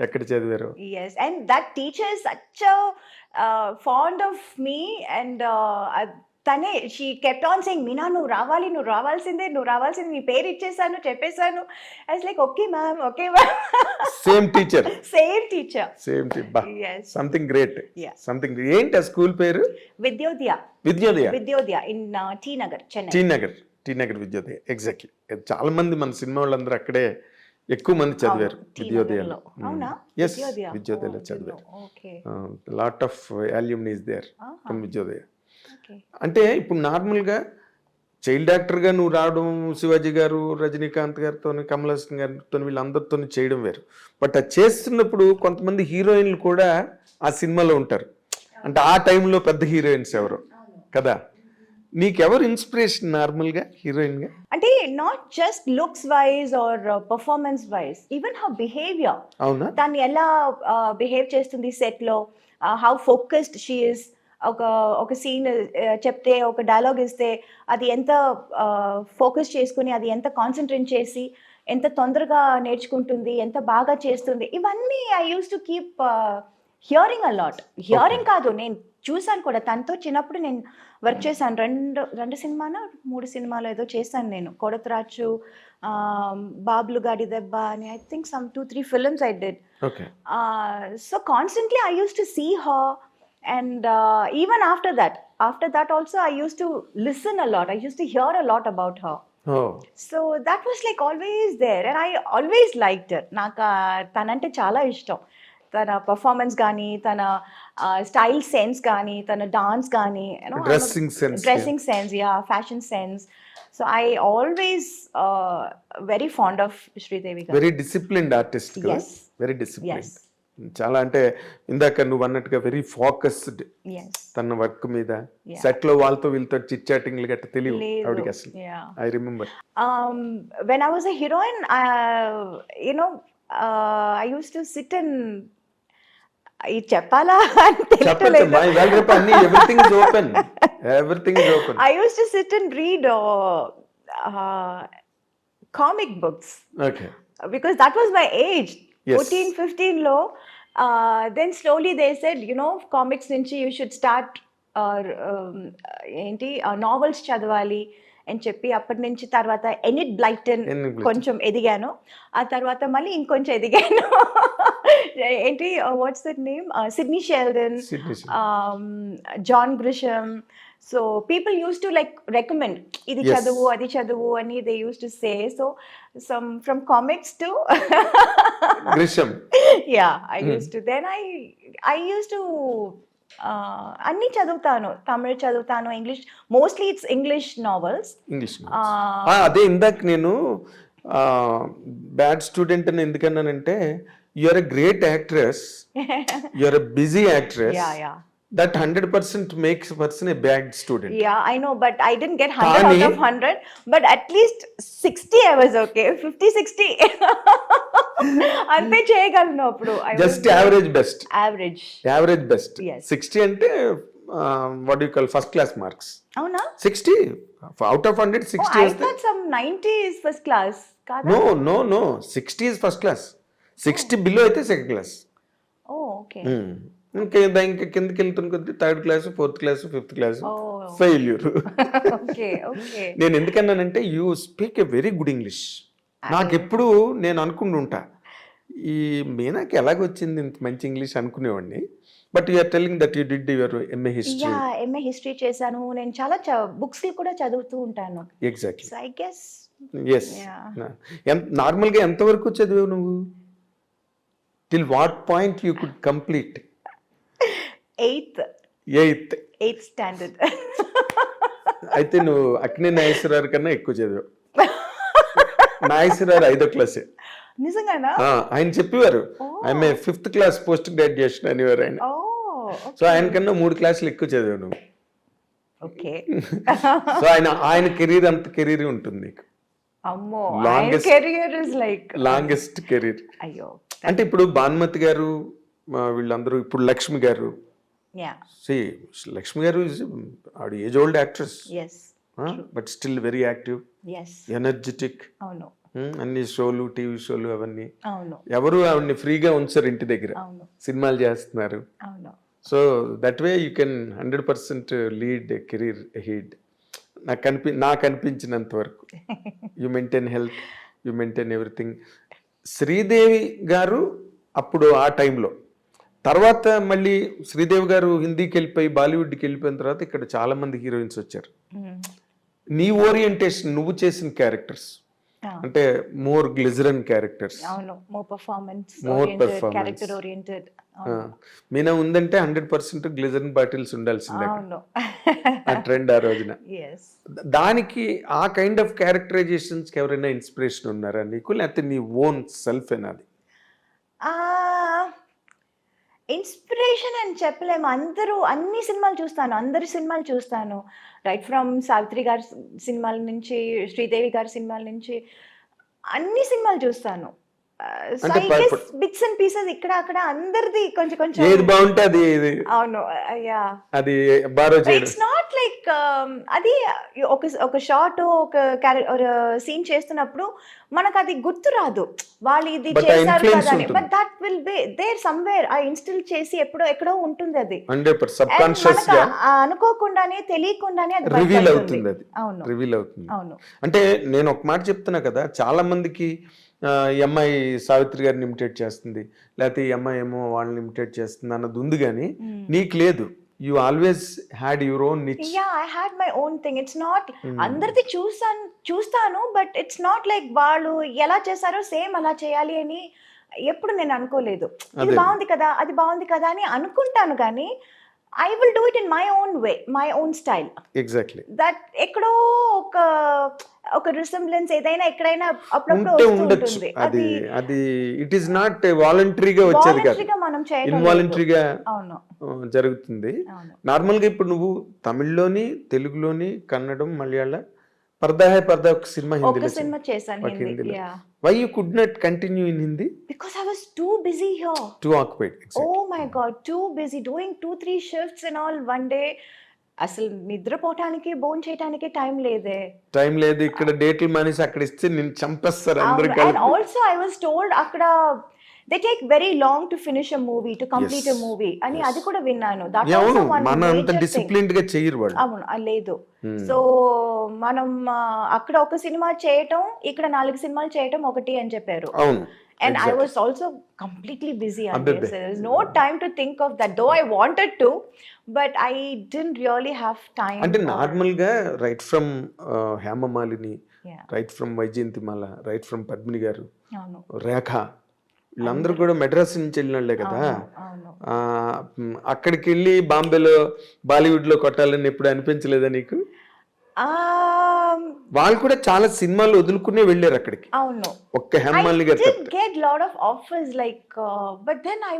ఎక్కడ చదివారు. Yes, and that teacher is such a fond of me, and తనే she kept on saying, Meena నువ్వు రావాల్సిందే, నీ పేరు ఇచ్చేసాను, చెప్పేశాను. I was like, okay ma'am. Same teacher. Same teacher. Yes. Something great. Yeah. Something. ఏంటి ఆ స్కూల్ పేరు? Vidyodaya in T Nagar, Chennai. T Nagar Vidyodaya. Exactly. చాలా మంది మన సినిమా వాళ్ళందరూ అక్కడే ఎక్కువ మంది చదివారు విద్యోదయలో. అవునా? ఎస్, విద్యోదయలో చదివారు. Lot of alumnis there from Vidyodaya. అంటే ఇప్పుడు నార్మల్గా చైల్డ్ యాక్టర్గా నువ్వు రావడం, శివాజీ గారు, రజనీకాంత్ గారితో, కమల్ హాసన్ గారితో, వీళ్ళందరితో చేయడం వేరు. బట్ అది చేస్తున్నప్పుడు కొంతమంది హీరోయిన్లు కూడా ఆ సినిమాలో ఉంటారు. అంటే ఆ టైంలో పెద్ద హీరోయిన్స్ ఎవరు కదా? నీకెవరు ఇన్స్పిరేషన్ నార్మల్గా హీరోయిన్గా? అంటే not just looks wise or performance wise, even how behaviour. అవునా? దాన్ని ఎలా బిహేవ్ చేస్తుంది సెట్లో, హౌ ఫోకస్డ్ షీ ఇస్. ఒక సీన్ చెప్తే, ఒక డైలాగ్ ఇస్తే అది ఎంత ఫోకస్ చేసుకుని, అది ఎంత కాన్సన్ట్రేట్ చేసి, ఎంత తొందరగా నేర్చుకుంటుంది, ఎంత బాగా చేస్తుంది. ఇవన్నీ I use to keep hearing a lot. Hearing కాదు, నేను చూసాను కూడా. తనతో చిన్నప్పుడు నేను వర్క్ చేశాను. రెండు సినిమాలో 3 సినిమాలు ఏదో చేశాను నేను. కొడతరాచు, బాబ్లు గాడి దెబ్బ అని, I think some 2-3 films I did. Okay. So constantly I used to see her, and even after that also I used to listen a lot. I used to hear a lot about her. Oh. So that was like always there, and I always liked her. నాకు తనంటే చాలా ఇష్టం. తన performance కానీ, తన style sense కానీ, తన dance కానీ, dressing sense, fashion sense. So I always very fond of Sridevi గారు. వెరీ డిసిప్లిన్డ్ ఆర్టిస్ట్ కదా? Very disciplined. చాలా, అంటే ఇందాక నువ్వు అన్నట్టుగా వెరీ ఫోకస్డ్ తన వర్క్ మీద. సెట్ లో వాళ్ళతో వీళ్ళతో చిట్ చాటింగ్లు గట్ట తెలియవు ఆవిడకి అసలు. I remember when I was a heroine, I used to sit and ఇది చెప్పాలా అంటే everything is open. I used to sit and read comic books. Okay. Because that was my age. Yes. 14-15 లో. Then slowly they said, comics నుంచి you should start novels చదవాలి అని చెప్పి, అప్పటి నుంచి తర్వాత ఎనిట్ బ్లైటన్ కొంచెం ఎదిగాను. ఆ తర్వాత మళ్ళీ ఇంకొంచెం ఎదిగాను. What's that name, Sidney Sheldon, John Grisham. So people use to like recommend, ఇది చదువు, అది చదువు అని they use to say. So some from comics to Grisham. I use to then I use to అన్ని చదువుతాను. తమిళ్ చదువుతాను, English, mostly it's English novels. అదే ఇందాక నేను బ్యాడ్ స్టూడెంట్ అని ఎందుకన్నానంటే, you are a great actress, you are a busy actress. That 100% makes a person a bad student. Yeah, I know, but I didn't get 100 out of 100, but at least 60 I was okay. 50-60 ante cheyagalnu appudu. Just average best. Average best. Yes. 60 ante what do you call first class marks? Avuna? 60 out of 100, 60 I thought some 90 is first class kada? No 60 is first class. 60 below aithe second class. Oh, okay. ఇంకా కిందకి వెళ్తున్న కొద్ది 3rd class, 4th class, 5th class failure. నేను ఎందుకన్నానంటే, you speak a very good English. నాకెప్పుడు నేను అనుకుంటుంటా, ఈ మీనాకి ఎలాగొచ్చింది ఇంత మంచి ఇంగ్లీష్ అనుకునేవాడిని. But you are telling that you did your MA history. Yeah, MA history చేశాను. నేను చాలా బుక్స్ కూడా చదువుతూ ఉంటాను. Exactly. So I guess yes. నార్మల్గా ఎంతవరకు చదివావు నువ్వు? Till what point you could complete? Eighth standard. అయితే నువ్వు అక్కినే నాగేశ్వరరావు కన్నా ఎక్కువ చదివావు. నాగేశ్వరరావు 5వ క్లాసే. నిజంగానా? ఆయన చెప్పేవారు ఆమె 5th క్లాస్ పోస్ట్ గ్రాడ్యుయేషన్ అనేవారు ఆయన. సో ఆయన కన్నా 3 క్లాసులు ఎక్కువ చదివావు నువ్వు. ఓకే. సో ఆయన కెరీర్ అంత కెరీర్ ఉంటుంది నీకు. అమ్మో, Longest- career is like longest career. అయ్యో. అంటే ఇప్పుడు భానుమతి గారు వీళ్ళందరూ, ఇప్పుడు లక్ష్మి గారు. యా. సి లక్ష్మి గారు ఆవిడ age old actress, yes. But still very active, yes. Energetic. అవును. అన్ని షోలు, టీవీ షోలు అవన్నీ. అవును. ఎవరు ఆవిడని ఫ్రీగా ఉంచారు ఇంటి దగ్గర, అవును. సినిమాలు చేస్తున్నారు. అవును. So that way you can 100% lead career heed. నాకు అనిపించినంత వరకు you maintain health, you maintain everything. Sridevi గారు అప్పుడు ఆ టైంలో, తర్వాత మళ్ళీ శ్రీదేవి గారు హిందీకి వెళ్ళిపోయి బాలీవుడ్కి వెళ్ళిపోయిన తర్వాత ఇక్కడ చాలా మంది హీరోయిన్స్ వచ్చారు. నీ ఓరియంటేషన్, నువ్వు చేసిన క్యారెక్టర్స్ అంటే మోర్ గ్లిజరన్ క్యారెక్టర్స్. అవును. More performance More oriented, performance. Character oriented. Meena ఉందంటే 100% గ్లిజరన్ బాటిల్స్ ఉండాల్సిందే. అవును. ఆ ట్రెండ్ ఆ రోజున. ఎస్. దానికి ఆ కైండ్ ఆఫ్ క్యారెక్టరైజేషన్స్కి ఎవరైనా ఇన్స్పిరేషన్ ఉన్నారా నీకు, లేకపోతే నీ ఓన్ సెల్ఫ్ ఏనాది? ఇన్స్పిరేషన్ అని చెప్పలేము. అన్ని సినిమాలు చూస్తాను, అందరి సినిమాలు చూస్తాను. రైట్ ఫ్రమ్ సావిత్రి గారి సినిమాల నుంచి, శ్రీదేవి గారి సినిమాల నుంచి అన్ని సినిమాలు చూస్తాను. అంటే బిట్స్ అండ్ పీసెస్ ఇక్కడ అక్కడ అందరిది కొంచెం కొంచెం. ఏది బాగుంటే అది ఇది. అవును. యా. అది బారో చేయడం. ఇట్స్ నాట్ లైక్ అది ఒక షార్ట్, ఒక సీన్ చేస్తున్నప్పుడు మనకు అది గుర్తు రాదు, వాళ్ళు ఇది But ఆ చేశారు influence కదా అని. ఉంటుంది. But that will be there somewhere. ఆ ఇన్స్టిల్ చేసి ఎక్కడో ఉంటుంది అది. 100% సబ్ And కాన్షియస్ మనకు గా అనుకోకుండానే, తెలియకుండానే అది రివీల్ బయటపడుతుంది. అవుతుంది. అది అవును. రివీల్ అవుతుంది. అవును. అంటే నేను ఒక మాట చెప్తున్నా కదా, చాలా మందికి ఈ అమ్మాయి సావిత్రి గారిని ఇమిటేట్ చేస్తుంది, లేకపోతే ఈ అమ్మాయి ఏమో వాళ్ళని ఇమిటేట్ చేస్తుంది అన్నది ఉంది, కానీ నీకు లేదు. You always had your own niche. Yeah, I had my own thing. It's not అందరిది చూస్తాను బట్ ఇట్స్ నాట్ లైక్ వాళ్ళు ఎలా చేశారో సేమ్ అలా చేయాలి అని ఎప్పుడు నేను అనుకోలేదు. ఇది బాగుంది కదా, అది బాగుంది కదా అని అనుకుంటాను, కానీ I will do it in my own way, my own style. Exactly. That ఎక్కడో ఒక రిసెంబ్లెన్స్ ఏదైనా ఎక్కడైనా అప్పుడప్పుడు ఉంటే వస్తూ ఉండొచ్చు. ఉంటుంది. అది ఇట్ ఈస్ నాట్ వాలంటరీగా వచ్చేది కాదు, వాలంటరీగా మనం చేయడం లేదు. ఇన్వాలంటరీగా అవును. జరుగుతుంది. అవును. నార్మల్గా ఇప్పుడు నువ్వు తమిళ్లోని, తెలుగులోని, కన్నడం, మలయాళ, పర్దా హై పర్దా ఒక సినిమా ఒక హిందీలో సినిమా చేశాను హిందీ. హిందీలో. Yeah, why you could not continue in Hindi? Because I was too busy here. Too occupied. Oh my God, too busy doing 2-3 shifts and all one day. అసలు నిద్రపోవటానికి, భోజనం చేయడానికి టైం లేదే. టైం లేదు. ఇక్కడ డేట్లు మానేసి అక్కడ ఇస్తే నేను చంపేస్తారు అందరు And కలిపి. also I was told అక్కడ they take very long to finish a movie, to complete a movie అని అది కూడా విన్నాను. That అవును, also one మన అంత major thing. డిసిప్లిన్డ్ గా చేయరు వాళ్ళు. అవును, లేదు. సో మనం అక్కడ ఒక సినిమా చేయటం, ఇక్కడ 4 సినిమాలు చేయటం ఒకటి అని చెప్పారు. అవును. And I was also completely busy on Abbe. this. There was no time to think of that, though I wanted to, but I didn't really have time. అంటే or- నార్మల్ గా right from Hemamalini, Yeah. Right from Vyjayanthimala, right from Padmini గారు, అవును. రేఖ, వీళ్ళందరూ కూడా మెడ్రాస్ నుంచి వెళ్ళిన వాళ్ళే కదా. అవును. అక్కడికి వెళ్ళి బాంబేలో, బాలీవుడ్ లో కొట్టాలని ఎప్పుడు అనిపించలేదా నీకు? వాళ్ళు కూడా చాలా సినిమాలు వదులుకునే వెళ్ళారు అక్కడికి. అవును. ఒక్క హేమమాలిని I గారు did get lot of offers like but then I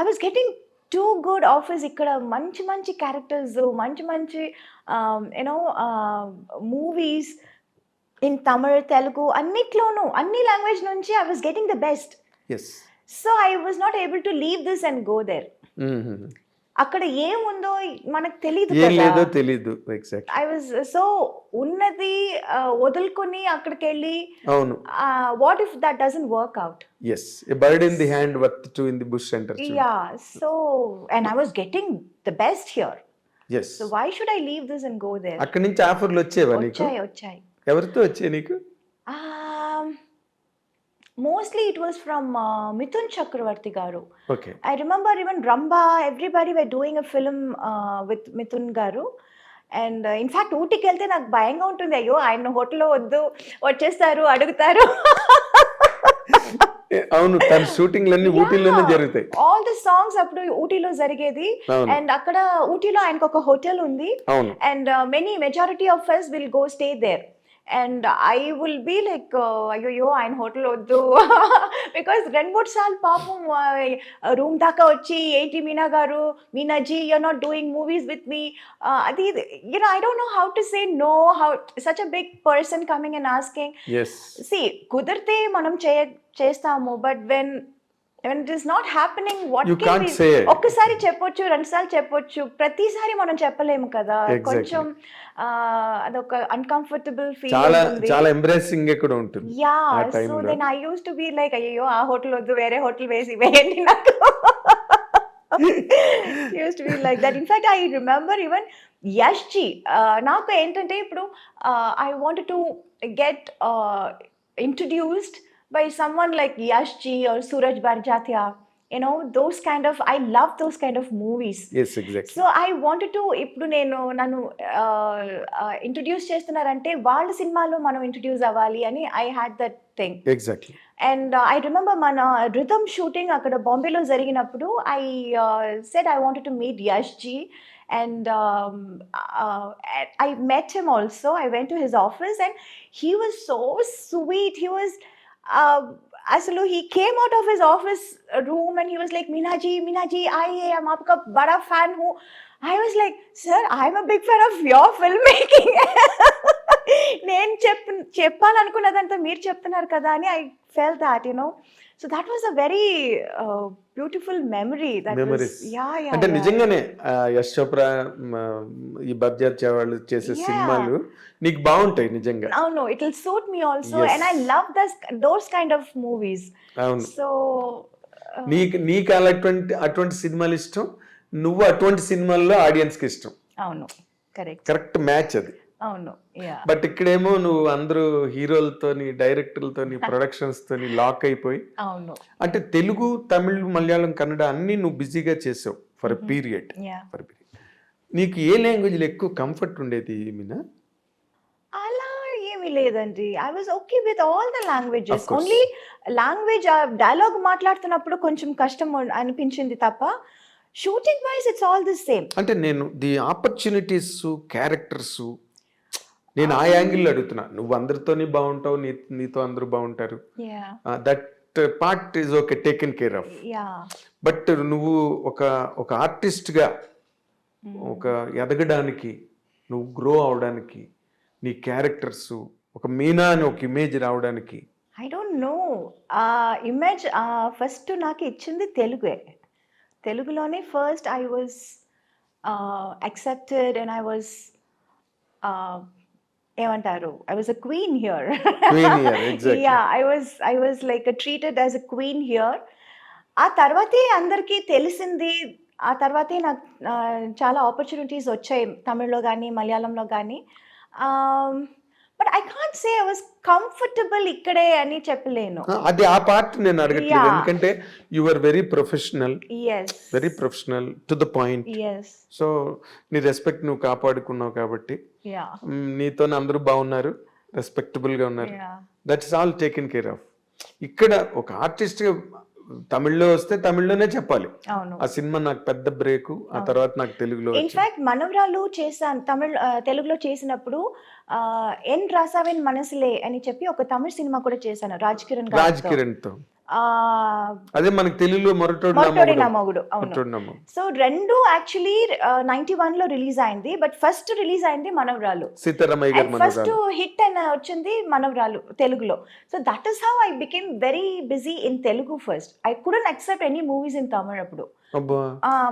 was getting too good offers. ఇక్కడ మంచి క్యారెక్టర్స్, మంచి మూవీస్ ఇన్ తమిళ్, తెలుగు అన్నిట్లోనూ, అన్ని లాంగ్వేజ్ నుంచి I was getting the best. Yes. So I was not able to leave this and go there. అక్కడ ఏముందో మనకు తెలియదు ఏం లేదో కదా. తెలీదు. ఎగ్జాక్ట్. ఐ వాజ్ సో ఉన్నది వదులుకొని అక్కడికి వెళ్ళి, అవును. What if that doesn't work out. Yes, a bird in the hand worth two in the bush అంటారు. Yeah, so and I was getting the best here. Yes. So why should I leave this and go there? అక్కడి నుంచి ఆఫర్లు వచ్చేవా నీకు? వచ్చాయి. ఎవరితో వచ్చాయి నీకు? Mostly it was from Mithun Chakravarti garu. Okay. I remember even Ramba, everybody were doing a film with Mithun garu. And in fact ఊటీకి వెళ్తే నాకు భయంగా ఉంటుంది, అయ్యో ఆయన హోటల్లో వద్దు వచ్చేస్తారు అడుగుతారు. అవును, తన షూటింగ్లన్నీ ఊటీలోనే జరుగుతాయి. ఆల్ ది సాంగ్స్ అప్పుడు ఊటీలో జరిగేది. అవును. అండ్ అక్కడ ఊటీలో ఆయనకు ఒక హోటల్ ఉంది. అవును. And majority of us will go stay there. And I will be like అయ్యో ఆయన హోటల్ వద్దు. బికాస్ 2-3 సార్లు పాపం రూమ్ దాకా వచ్చి ఏంటి Meena garu, Meenaji you are not doing movies with me, అది you know I don't know how to say no, how such a big person coming and asking. Yes. See కుదిరితే మనం చేస్తాము, but when it is not happening, what You can't say it. ఒక్కసారి చెప్పొచ్చు, 2 సార్లు చెప్పొచ్చు, ప్రతిసారి మనం చెప్పలేము కదా. Exactly. కొంచెం అదొక అన్కంఫర్టబుల్ ఫీల్ చాలా ఉంటుంది. చాలా ఎంబ్రేసింగ్ కూడా ఉంటుంది యా, ఆ సో టైంలో. Then I use to be like అయ్యో ఆ హోటల్ వద్దు, వేరే హోటల్ వేయండి నాకు. Use to be like that. In fact I remember even Yash ji, నాకు ఏంటంటే ఇప్పుడు I wanted to get introduced by someone like Yash Ji or Suraj Barjatia, you know, those kind of, I love those kind of movies. Yes, exactly. So I wanted to, ఇప్పుడు నన్ను introduce చేస్తున్నారంటే వాళ్ళ సినిమాలో మనం introduce అవ్వాలి అని I had that thing. Exactly. And I remember మన rhythm shooting అక్కడ బాంబేలో జరిగినప్పుడు I said I wanted to meet Yash ji. And I met him also. I went to his office and he was so sweet. He was అసలు he came out of his office room and he was like, Meenaji, आइए, हम आपका बड़ा fan हूँ. I was like, sir, I'm a big fan of your filmmaking. నేను చెప్పాలనుకున్నదంతా మీరు చెప్తున్నారు కదా అని I felt that, you know. So that was a very beautiful memory. That Memories. was, yeah. అంటే నిజంగానే యశ్ చోప్రా ఈ బర్జాత్యా వాళ్ళు చేసే Yeah. సినిమాలు నీకు బాగుంటాయి నిజంగా. No, it will suit me also. Yes. And I love those kind of movies. అవును. So నీకు అటువంటి సినిమాలు ఇష్టం, నువ్వు అటువంటి సినిమాల్లో ఆడియన్స్ కి ఇష్టం. అవును, కరెక్ట్ మ్యాచ్ అది. అవును, యా. బట్ ఇక్కడేమో నువ్వు అందరూ హీరోలతోని, డైరెక్టర్లతోని, ప్రొడక్షన్స్ తోని లాక్ అయిపోయి, అవును, అంటే తెలుగు, తమిళ్, మలయాళం, కన్నడ అన్ని నువ్వు బిజీగా చేసావు ఫర్ ఎ పీరియడ్. యా. నీకు ఏ లాంగ్వేజ్ ఎక్కువ కంఫర్ట్ ఉండేది మీనా? అలా ఏమీ లేదండి. I was okay with all the languages. Of course. Only language dialogue మాట్లాడుతున్నప్పుడు కొంచెం కష్టం అనిపించింది తప్ప, shooting wise it's all the same. అంటే నేను ది ఆపర్చునిటీస్, క్యారెక్టర్స్, నేను ఆ యాంగిల్లో అడుగుతున్నా. నువ్వు అందరితోని బాగుంటావు, నీతో అందరూ బాగుంటారు, yeah, that part is okay, taken care of. Yeah. But నువ్వు ఒక ఆర్టిస్ట్గా ఒక ఎదగడానికి, నువ్వు గ్రో అవడానికి, నీ క్యారెక్టర్స్ ఒక మీనా అని ఒక ఇమేజ్ రావడానికి, I don't know, image first నాకు ఇచ్చింది తెలుగులోనే. First I was accepted and I was ఏమంటారు, I was a queen here. Queen here, exactly. Yeah, I was like treated as a queen here. ఆ తర్వాతే అందరికీ తెలిసింది. ఆ తర్వాతే నాకు చాలా ఆపర్చునిటీస్ వచ్చాయి తమిళ్లో కానీ మలయాళంలో కానీ. But I can't say I was comfortable ఇక్కడే అని చెప్పలేను. అది ఆ పార్ట్ నేను అడగట్లేదు. Yeah. ఎందుకంటే you are very professional, yes, to the point. Yes, so నీ రెస్పెక్ట్ నువ్వు కాపాడుకున్నావు కాబట్టి యా, నీతో అందరూ బాగున్నారు, రెస్పెక్టబుల్ గా ఉన్నారు. Yeah. That's all taken care of. ఇక్కడ ఒక ఆర్టిస్ట్ గా తమిళ్లో వస్తే తమిళ్లోనే చెప్పాలి, అవును. ఆ సినిమా నాకు పెద్ద బ్రేక్, ఆ తర్వాత నాకు తెలుగులో వచ్చింది. ఇన్ఫాక్ట్ మనవరాలు చేశాను తెలుగులో చేసినప్పుడు, ఎన్ రాసావెన్ మనసులే అని చెప్పి ఒక తమిళ సినిమా కూడా చేశాను రాజ్ కిరణ్ తో. అదే మనకి తెలుగులో మొరటోడి నా మొగుడు. అవును. మొరటోడి. సో రెండు యాక్చువల్లీ 91 లో రిలీజ్ అయింది. బట్ ఫస్ట్ రిలీజ్ అయింది మనవరాలు. సీతారామయ్య గారి ఫస్ట్ హిట్ అని వచ్చింది మనవరాలు తెలుగులో. So that is how I became very busy in Telugu first. I couldn't accept any movies in Tamil అప్పుడు.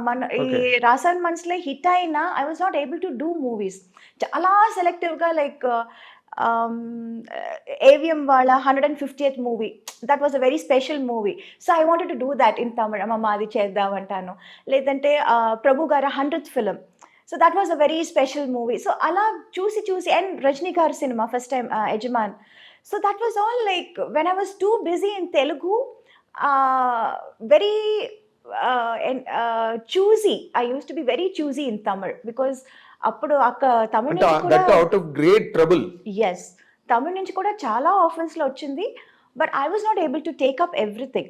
మన ఈ రాసాన్ మనసులే హిట్ అయినా I was not able to do movies. చాలా సెలెక్టివ్గా, లైక్ AVM వాళ్ళ 150th movie, that was a very special movie. So I wanted to do that in Tamil. అమ్మ అది చేద్దామంటాను. లేదంటే ప్రభు గారి 100th film. So that was a very special movie. So అలా చూసి and Rajini గారి సినిమా first time Yajaman. So that was all like when I was too busy in Telugu, very choosy. I used to be very choosy in Tamil because అప్పుడు తమిళ అంటే నుంచి కూడా that out of great trouble. Yes Tamil నుంచి కూడా చాలా ఆఫర్స్లో వచ్చింది, but I was not able to take up everything.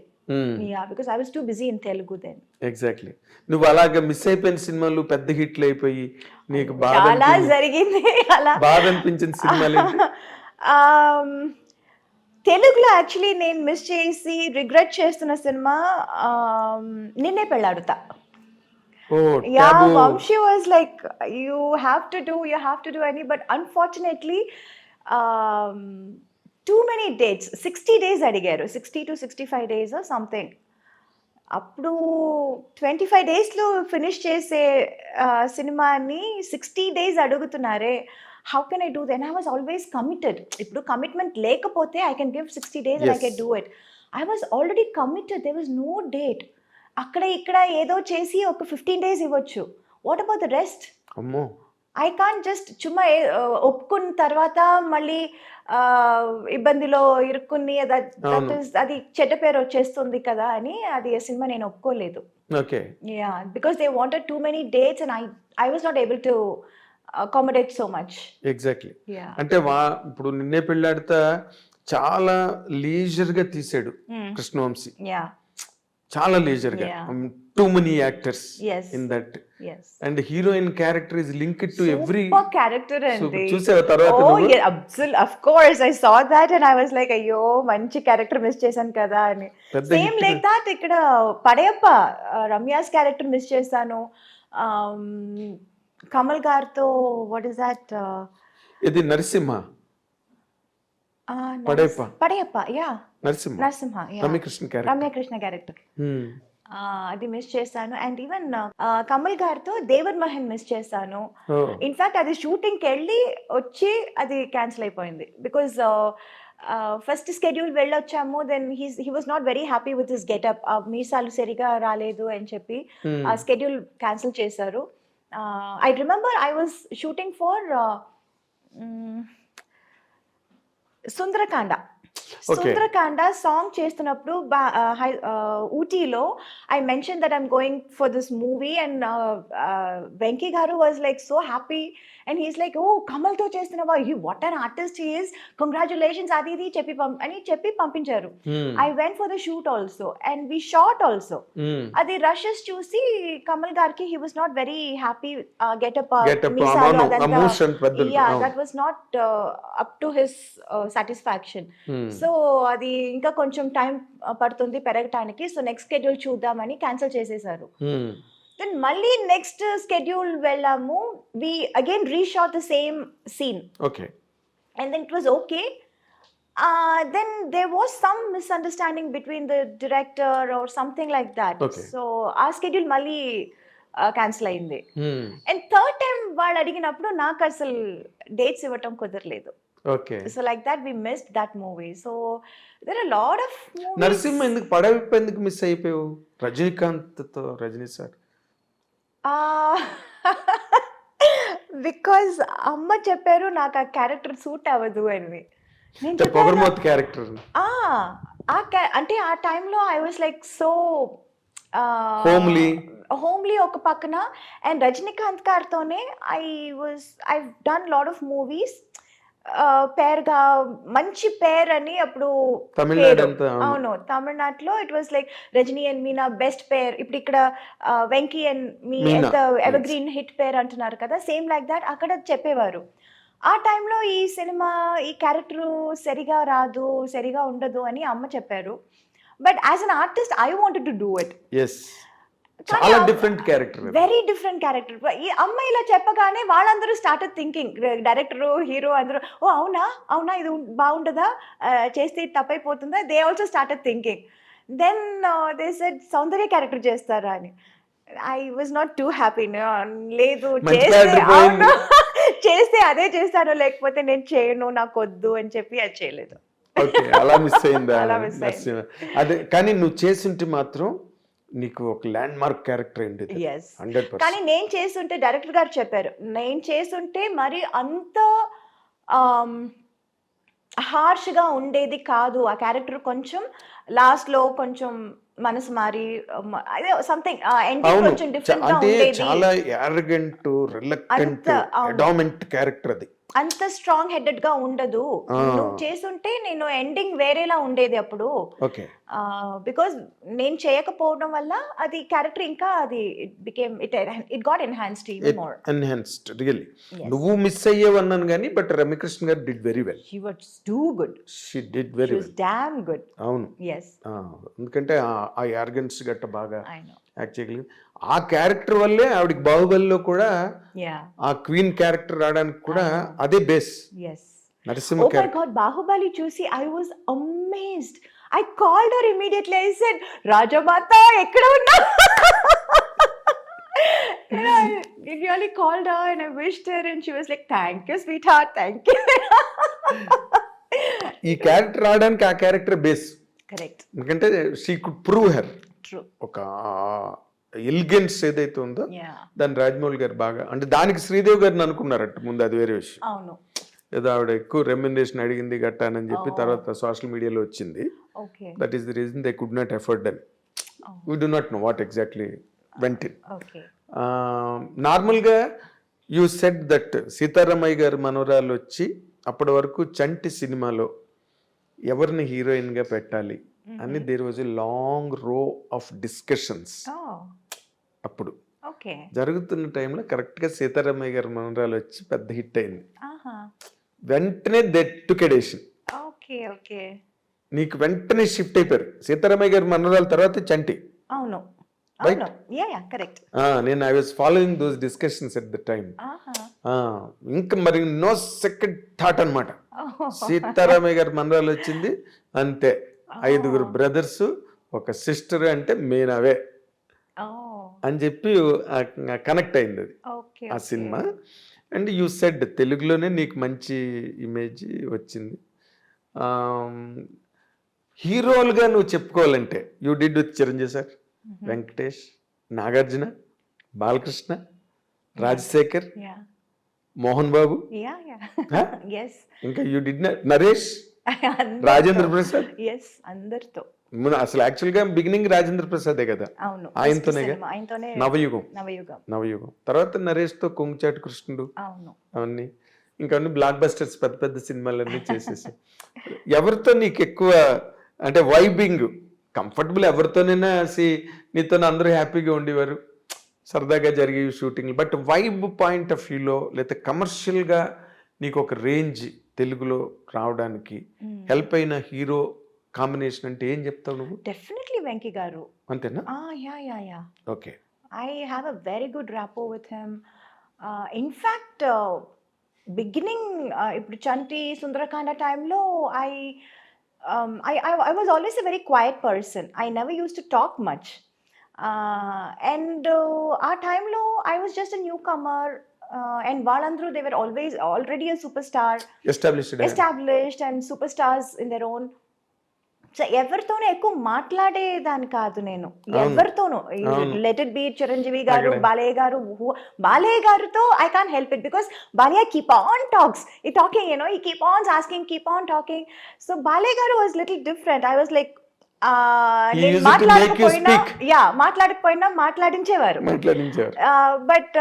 Yeah because I was too busy in Telugu then. Exactly. నువ్వు అలాగ మిస్ అయిపోయిన సినిమాలు పెద్ద హిట్లు అయిపోయి నీకు చాలా జరిగింది అలా. బాధ అనిపించిన సినిమాలు ఏంటి? తెలుగులో యాక్చువల్లీ నేను మిస్ చేసి రిగ్రెట్ చేస్తున్న సినిమా నిన్నే Pelladatha. Yeah, Vamshi was like, you have to do any, but unfortunately, too many dates, 60 days అడిగారు, 60 to 65 days or something. అప్పుడు 25 daysలో ఫినిష్ చేసే సినిమాని 60 days అడుగుతున్నారే, how can I do that? And I was always committed. ఇప్పుడు commitment లేకపోతే I can give 60 days and I can do it. I was already committed, there was no date. అక్కడ ఇక్కడ ఏదో చేసి ఒక 15 days ఇవ్వచ్చు. What about the rest? అమ్మో, I can't just చుమ్మా ఒప్పుకున్న తర్వాత మళ్ళీ ఇబ్బందిలో ఇరుక్కుని అది చెడ్డ పేరు వచ్చేస్తుంది కదా అని అది సినిమా నేను ఒప్పుకోలేదు. Okay. Yeah because they wanted too many dates and I was not able to accommodate so much. Exactly. అంటే ఇప్పుడు నిన్నే పెళ్ళాడితే చాలా లీజర్ గా తీసాడు కృష్ణవంశీ. యా చాలా లీజర్ గా. Too many actors in that, and heroine character is linked to every character. అండి చూసావా తర్వాత? Of course I saw that and I was like అయ్యో మంచి క్యారెక్టర్ మిస్ చేశాను కదా అని. సేమ్ లైక్ దట్ ఇక్కడ పడయప్ప రమ్యాస్ క్యారెక్టర్ మిస్ చేశాను. కమల్ గారితో వాట్ ఇస్ దట్, ఇది నరసింహ పడయప్ప యా నరసింహ రమ్యకృష్ణ క్యారెక్టర్ అది మిస్ చేశాను. అండ్ ఈవెన్ కమల్ గారితో దేవర్ మహన్ మిస్ చేశాను. ఇన్ఫాక్ట్ అది షూటింగ్కి వెళ్ళి వచ్చి అది క్యాన్సిల్ అయిపోయింది బికాజ్ ఫస్ట్ స్కెడ్యూల్ వెళ్ళొచ్చాము, then he was not very happy with his getup, మీసాలు సరిగా రాలేదు అని చెప్పి ఆ స్కెడ్యూల్ క్యాన్సిల్ చేశారు. I remember I was shooting for Sundarakanda song చేస్తున్నప్పుడు ఊటీలో I mention that I'm going for this movie and Venky garu was like so happy and he's like oh కమల్తో చేస్తున్నావా, what an artist he is, congratulations అది ఇది చెప్పి పంపించారు. I went for the shoot also and we shot also. అది rushes చూసి కమల్ గారికి he was not very happy getup, that was not up to his satisfaction. So అది ఇంకా కొంచెం టైం పడుతుంది పెరగటానికి, సో నెక్స్ట్ స్కెడ్యూల్ చూద్దామని క్యాన్సిల్ చేసేసారు. దెన్ మళ్ళీ నెక్స్ట్ స్కెడ్యూల్ వెళ్ళాము, we again reshot the same scene. Okay. And then it was okay. Then there was some misunderstanding between the director or something like that. So ఆ schedule మళ్ళీ cancel అయింది. And third time వాళ్ళు అడిగినప్పుడు నాకు అసలు dates ఇవ్వటం కుదరలేదు. Okay. So like that we missed that movie. So there are a lot of movies. Narasimha ఎందుకు పడవిప్ప ఎందుకు మిస్ అయిపోయావు రజనీకాంత్ తో? రజనీ సార్ బికాజ్ అమ్మ చెప్పారు నాకు ఆ క్యారెక్టర్ సూట్ అవ్వదు అని. నేను పొగర్మోత్ క్యారెక్టర్ అంటే ఆ టైంలో I was like so homely ఒక పక్కన. అండ్ రజనీకాంత్ గారితోనే I done lot of movies పేర్గా మంచి పేర్ అని అప్పుడు అవును తమిళనాడులో it was like Rajini and Meena best pair. ఇప్పుడు ఇక్కడ వెంకీ అండ్ మీ ఎవర్ గ్రీన్ హిట్ పేర్ అంటున్నారు కదా, సేమ్ లైక్ దాట్ అక్కడ చెప్పేవారు. ఆ టైంలో ఈ సినిమా ఈ క్యారెక్టర్ సరిగా రాదు, సరిగా ఉండదు అని అమ్మ చెప్పారు. But as an artist I wanted to do it. చాలా different character, very different character. ఈ అమ్మాయి ఇలా చెప్పగానే వాళ్ళందరూ స్టార్టెడ్ థింకింగ్, డైరెక్టర్ హీరో అందరూ ఓ అవునా ఇది బాగుంటుందా, చేస్తే తప్పైపోతుందా, they also started thinking. Then they said Soundarya character చేస్తారా అని. I was not too happy. లేదు చేస్తే అదే చేస్తాను, లేకపోతే నేను చేయను, నాకు వద్దు అని చెప్పి అది చేయలేదు. అలా మిస్ అయిందా? అదే కానీ నువ్వు చేస్తుంటే మాత్రం నీకు ఒక ల్యాండ్ మార్క్ క్యారెక్టర్ ఏంటి? కానీ నేను చేస్తుంటే డైరెక్టర్ గారు చెప్పారు, నేను చేస్తుంటే మరి అంత హార్ష్గా ఉండేది కాదు ఆ క్యారెక్టర్. కొంచెం లాస్ట్లో కొంచెం మనసు మారి అదే సంథింగ్ ఎండింగ్ అవును. కొంచెం డిఫరెంట్ గా అంటే ఉండేది. చాలా యారగెంట్, రిలక్టెంట్, అంత అవును, ఎడామెంట్ క్యారెక్టర్ అది. అంత స్ట్రాంగ్ హెడెడ్ గా ఉండదు. ఆ! నువ్వు చేసుంటే నేను ఎండింగ్ వేరేలా ఉండేది అప్పుడు. ఓకే. బికాజ్ నేను చేయకపోవడం వల్ల అది క్యారెక్టర్ ఇంకా అది it got enhanced even more. Enhanced really. Yes. నువ్వు మిస్ అయ్యేవన్నాను కానీ బట్ రమ్యకృష్ణ గారు did very well. She was too good. She did She very was well. damn good. అవును. Yes, ఎందుకంటే ఆ యార్గన్స్ గట్ట బాగా I know. యాక్ట్ చేయగలిగింది. ఆ క్యారెక్టర్ వల్లే ఆవిడకి బాహుబలిలో కూడా Yeah, ఆ క్వీన్ క్యారెక్టర్ రావడానికి కూడా I know. అదే base. yes. Narasimha Oh my character. God, Bahubali చూసి I was amazed. I called her immediately. I said, Rajamata, ఎక్కడ ఉన్నా? And I really called her and I wished her and she was like, thank you, sweetheart, thank you. ఈ character రావడానికి ఆ character base. Correct. ఎందుకంటే she could prove her. True. ఒక elegance ఏదైతే ఉందో Yeah. దాన్ని రాజమౌళి గారు బాగా, అంటే దానికి శ్రీదేవి గారిని అనుకున్నారట ముందు, అది వేరే విషయం. అవును. ఏదో ఆవిడ ఎక్కువ రెమ్యునరేషన్ అడిగింది గట్టానని చెప్పి Oh. తర్వాత సోషల్ మీడియాలో వచ్చింది. Okay. That is the reason they could not afford అని. Oh. We do not know what exactly went in. Okay. నార్మల్గా యూ సెడ్ దట్ సీతారామయ్య గారి మనవరాలు వచ్చి అప్పటి వరకు చంటి సినిమాలో ఎవరిని హీరోయిన్గా పెట్టాలి అని దేర్ వాజ్ ఎ లాంగ్ రో ఆఫ్ డిస్కషన్స్. Oh. అప్పుడు Okay. జరుగుతున్న టైంలో కరెక్ట్గా సీతారామయ్య గారి మనవరాలు వచ్చి పెద్ద హిట్ అయింది. Aha. వెంటనే దెట్టుకెడేషన్ Okay. Okay. నీకు వెంటనే షిఫ్ట్ అయిపోయారు. సీతారామయ్య గారి మనవరాల తర్వాత చంటి. అవును. Right? అవును. Yeah, yeah, correct. నేను I was following those discussions at the time. Aha. ఇంకా మరి నో సెకండ్ థాట్ అనమాట. Oh. సీతారామయ్య గారి మనరాలు వచ్చింది అంతే. 5 బ్రదర్స్, ఒక సిస్టర్, అంటే మేనవే Oh. అని చెప్పి కనెక్ట్ అయింది అది Okay. ఆ Okay. Cinema. And you said తెలుగులోనే నీకు మంచి ఇమేజ్ వచ్చింది. హీరోలుగా నువ్వు చెప్పుకోవాలంటే you did with Chiranjeevi sir, Venkatesh, Nagarjuna, Balakrishna, Rajasekhar, Yeah. Mohan Babu, Yeah, yeah. Huh? Yes. ఇంకా యూ డిడ్ నరేష్, అందరితో. రాజేంద్ర ప్రసాద్. Yes, అందరితో. అసలు యాక్చువల్గా బిగినింగ్ రాజేంద్ర ప్రసాదే కదా, అవును. ఆయనతోనే First cinema, ఆయనతోనే నవయుగం. నవయుగం. నవయుగం తర్వాత నరేష్తో కొంగుచాటు కృష్ణుడు, అవును. అవన్నీ ఇంకా అన్ని బ్లాక్ బస్టర్స్, పెద్ద పెద్ద సినిమాలన్నీ చేసేసి. ఎవరితో నీకు ఎక్కువ అంటే వైబింగ్ కంఫర్టబుల్? ఎవరితోనైనా నీతో అందరూ హ్యాపీగా ఉండేవారు, సరదాగా జరిగే shooting. But vibe point of వ్యూలో లేదా కమర్షియల్గా నీకు ఒక రేంజ్ తెలుగులో రావడానికి హెల్ప్ అయిన హీరో కాంబినేషన్ అంటే ఏం చెప్తావు నువ్వు? డెఫినెట్లీ వెంకీ గారు. అంతేనా? Yeah. Okay. I have a very good rapport with him. In fact, beginning ఇప్పుడు చంటి సుందరకాండ టైంలో I was always a very quiet person. I never used to talk much. And ఆ టైంలో I was just a newcomer. And వాళ్ళందరూ they were already a superstar, established and superstars in their own. So ఎవరితోనూ ఎక్కువ మాట్లాడేదాన్ని కాదు నేను, ఎవరితోనూ. Let it be Chiranjeevi గారు, బాలయ్య గారు. బాలయ్య గారితో I can't help it because Balayya keep on talking, ఈ keep on asking, keep on talking. So Balayya గారు was little different. I was like మాట్లాడకపోయినా మాట్లాడించేవారు. బట్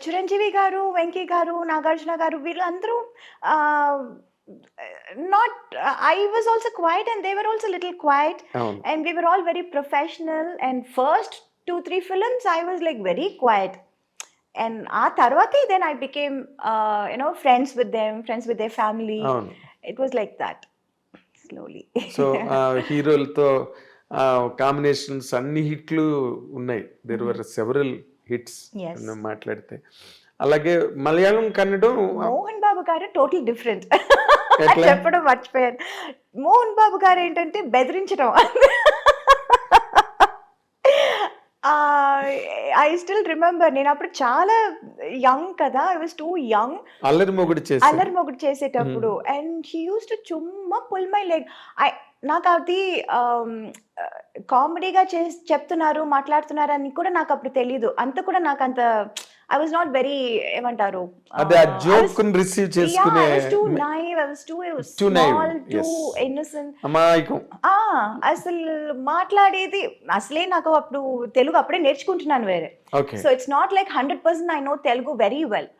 చిరంజీవి గారు, వెంకీ గారు, నాగార్జున గారు, వీళ్ళందరూ not I was also quiet and they were also a little quiet. And we were all very professional, and first 2-3 films I was like very quiet, and aa tarvati then I became friends with them, friends with their family. It was like that slowly. So హీరోలతో combinations అన్ని హిట్లు ఉన్నాయి. There were several hits మాట్లాడితే. అలాగే మలయాళం, కన్నడం. మోహన్ బాబు గారు total different. చెప్పడం మర్చిపోయాను. మోహన్ బాబు గారు ఏంటంటే బెదిరించడం. ఐ స్టిల్ రిమెంబర్, నేను అప్పుడు చాలా యంగ్ కదా, I was too young. Allari Mogudu చేసేటప్పుడు అండ్ హీ యూస్ టు చుమ్మా పుల్ మై లెగ్. నాకు అది కామెడీగా చెప్తున్నారు, మాట్లాడుతున్నారు అని కూడా నాకు అప్పుడు తెలీదు. అంత కూడా నాకు అంత ఐ వాజ్ నాట్ వెరీ ఏమంటారు అదే ఆ జోక్ రిసీవ్ చేసుకునే I was too naive, I was too Too small, naive, too yes. innocent. అమాయకం. అసలు మాట్లాడేది అసలే నాకు అప్పుడు తెలుగు అప్పుడే నేర్చుకుంటున్నాను వేరే. Okay. So it's not like 100% I know Telugu very well.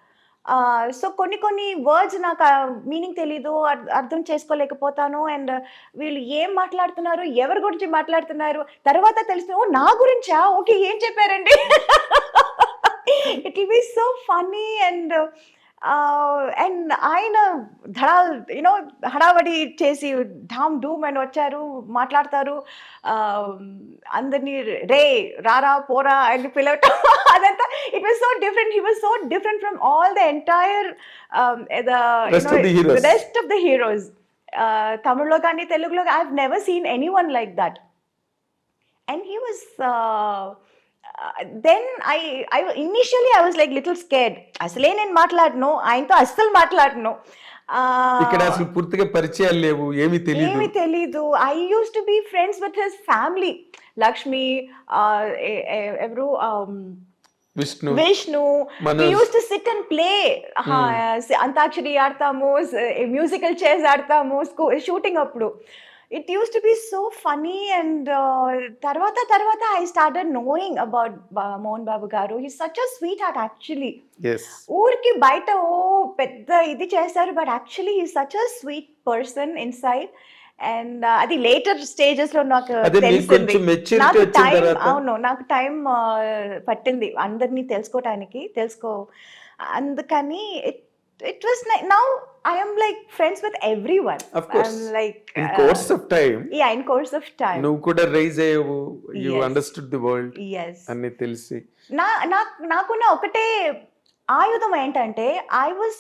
So కొన్ని వర్డ్స్ నాకు మీనింగ్ తెలీదు, అర్థం చేసుకోలేకపోతాను. అండ్ వీళ్ళు ఏం మాట్లాడుతున్నారు, ఎవరి గురించి మాట్లాడుతున్నారు తర్వాత తెలుసు, ఓ నా గురించా, ఓకే ఏం చెప్పారండి. It will B so funny. And ఆయన యూనో హడావడి చేసి ఢామ్ డూమ్ అని వచ్చారు, మాట్లాడతారు, అందరినీ రే రారా పోరా అని పిలవటం అదంతా. It was so different. He was so different from all the entire rest of the heroes. తమిళ్లో కానీ తెలుగులో I have never seen any one like that. And he was then I initially I was like little scared. అసలే నేను మాట్లాడను, ఆయనతో అస్సలు మాట్లాడను. ఇక్కడ అసలు పూర్తిగా పరిచయాలు లేవు, ఏమీ తెలీదు. I use to be friends with his family, Lakshmi, ఎవరు Vishnu. We used to sit and play. Antakshari ఆడతాము, మ్యూజికల్ చైర్స్ ఆడతాము షూటింగ్ అప్పుడు. It used to be so funny. And తర్వాత I started knowing about Mohan Babu garu. He's such a sweetheart actually. Yes. ఊరికి బయట పెద్ద ఇది చేస్తారు, but actually he such a sweet person inside. And అది later stages లో నాకు తెలిసింది. అవును, నాకు టైం పట్టింది అందరినీ తెలుసుకోవటానికి. అందుకని it was now I am like friends with everyone. Of course. I'm like in course of time. Yeah, in course of time. నువ్వు కూడా రైజ్ అయ్యావు, you Yes. understood the world. Yes. అన్ని తెలిసి. నాకున్న ఒకటే ఆయుధం ఏంటంటే I was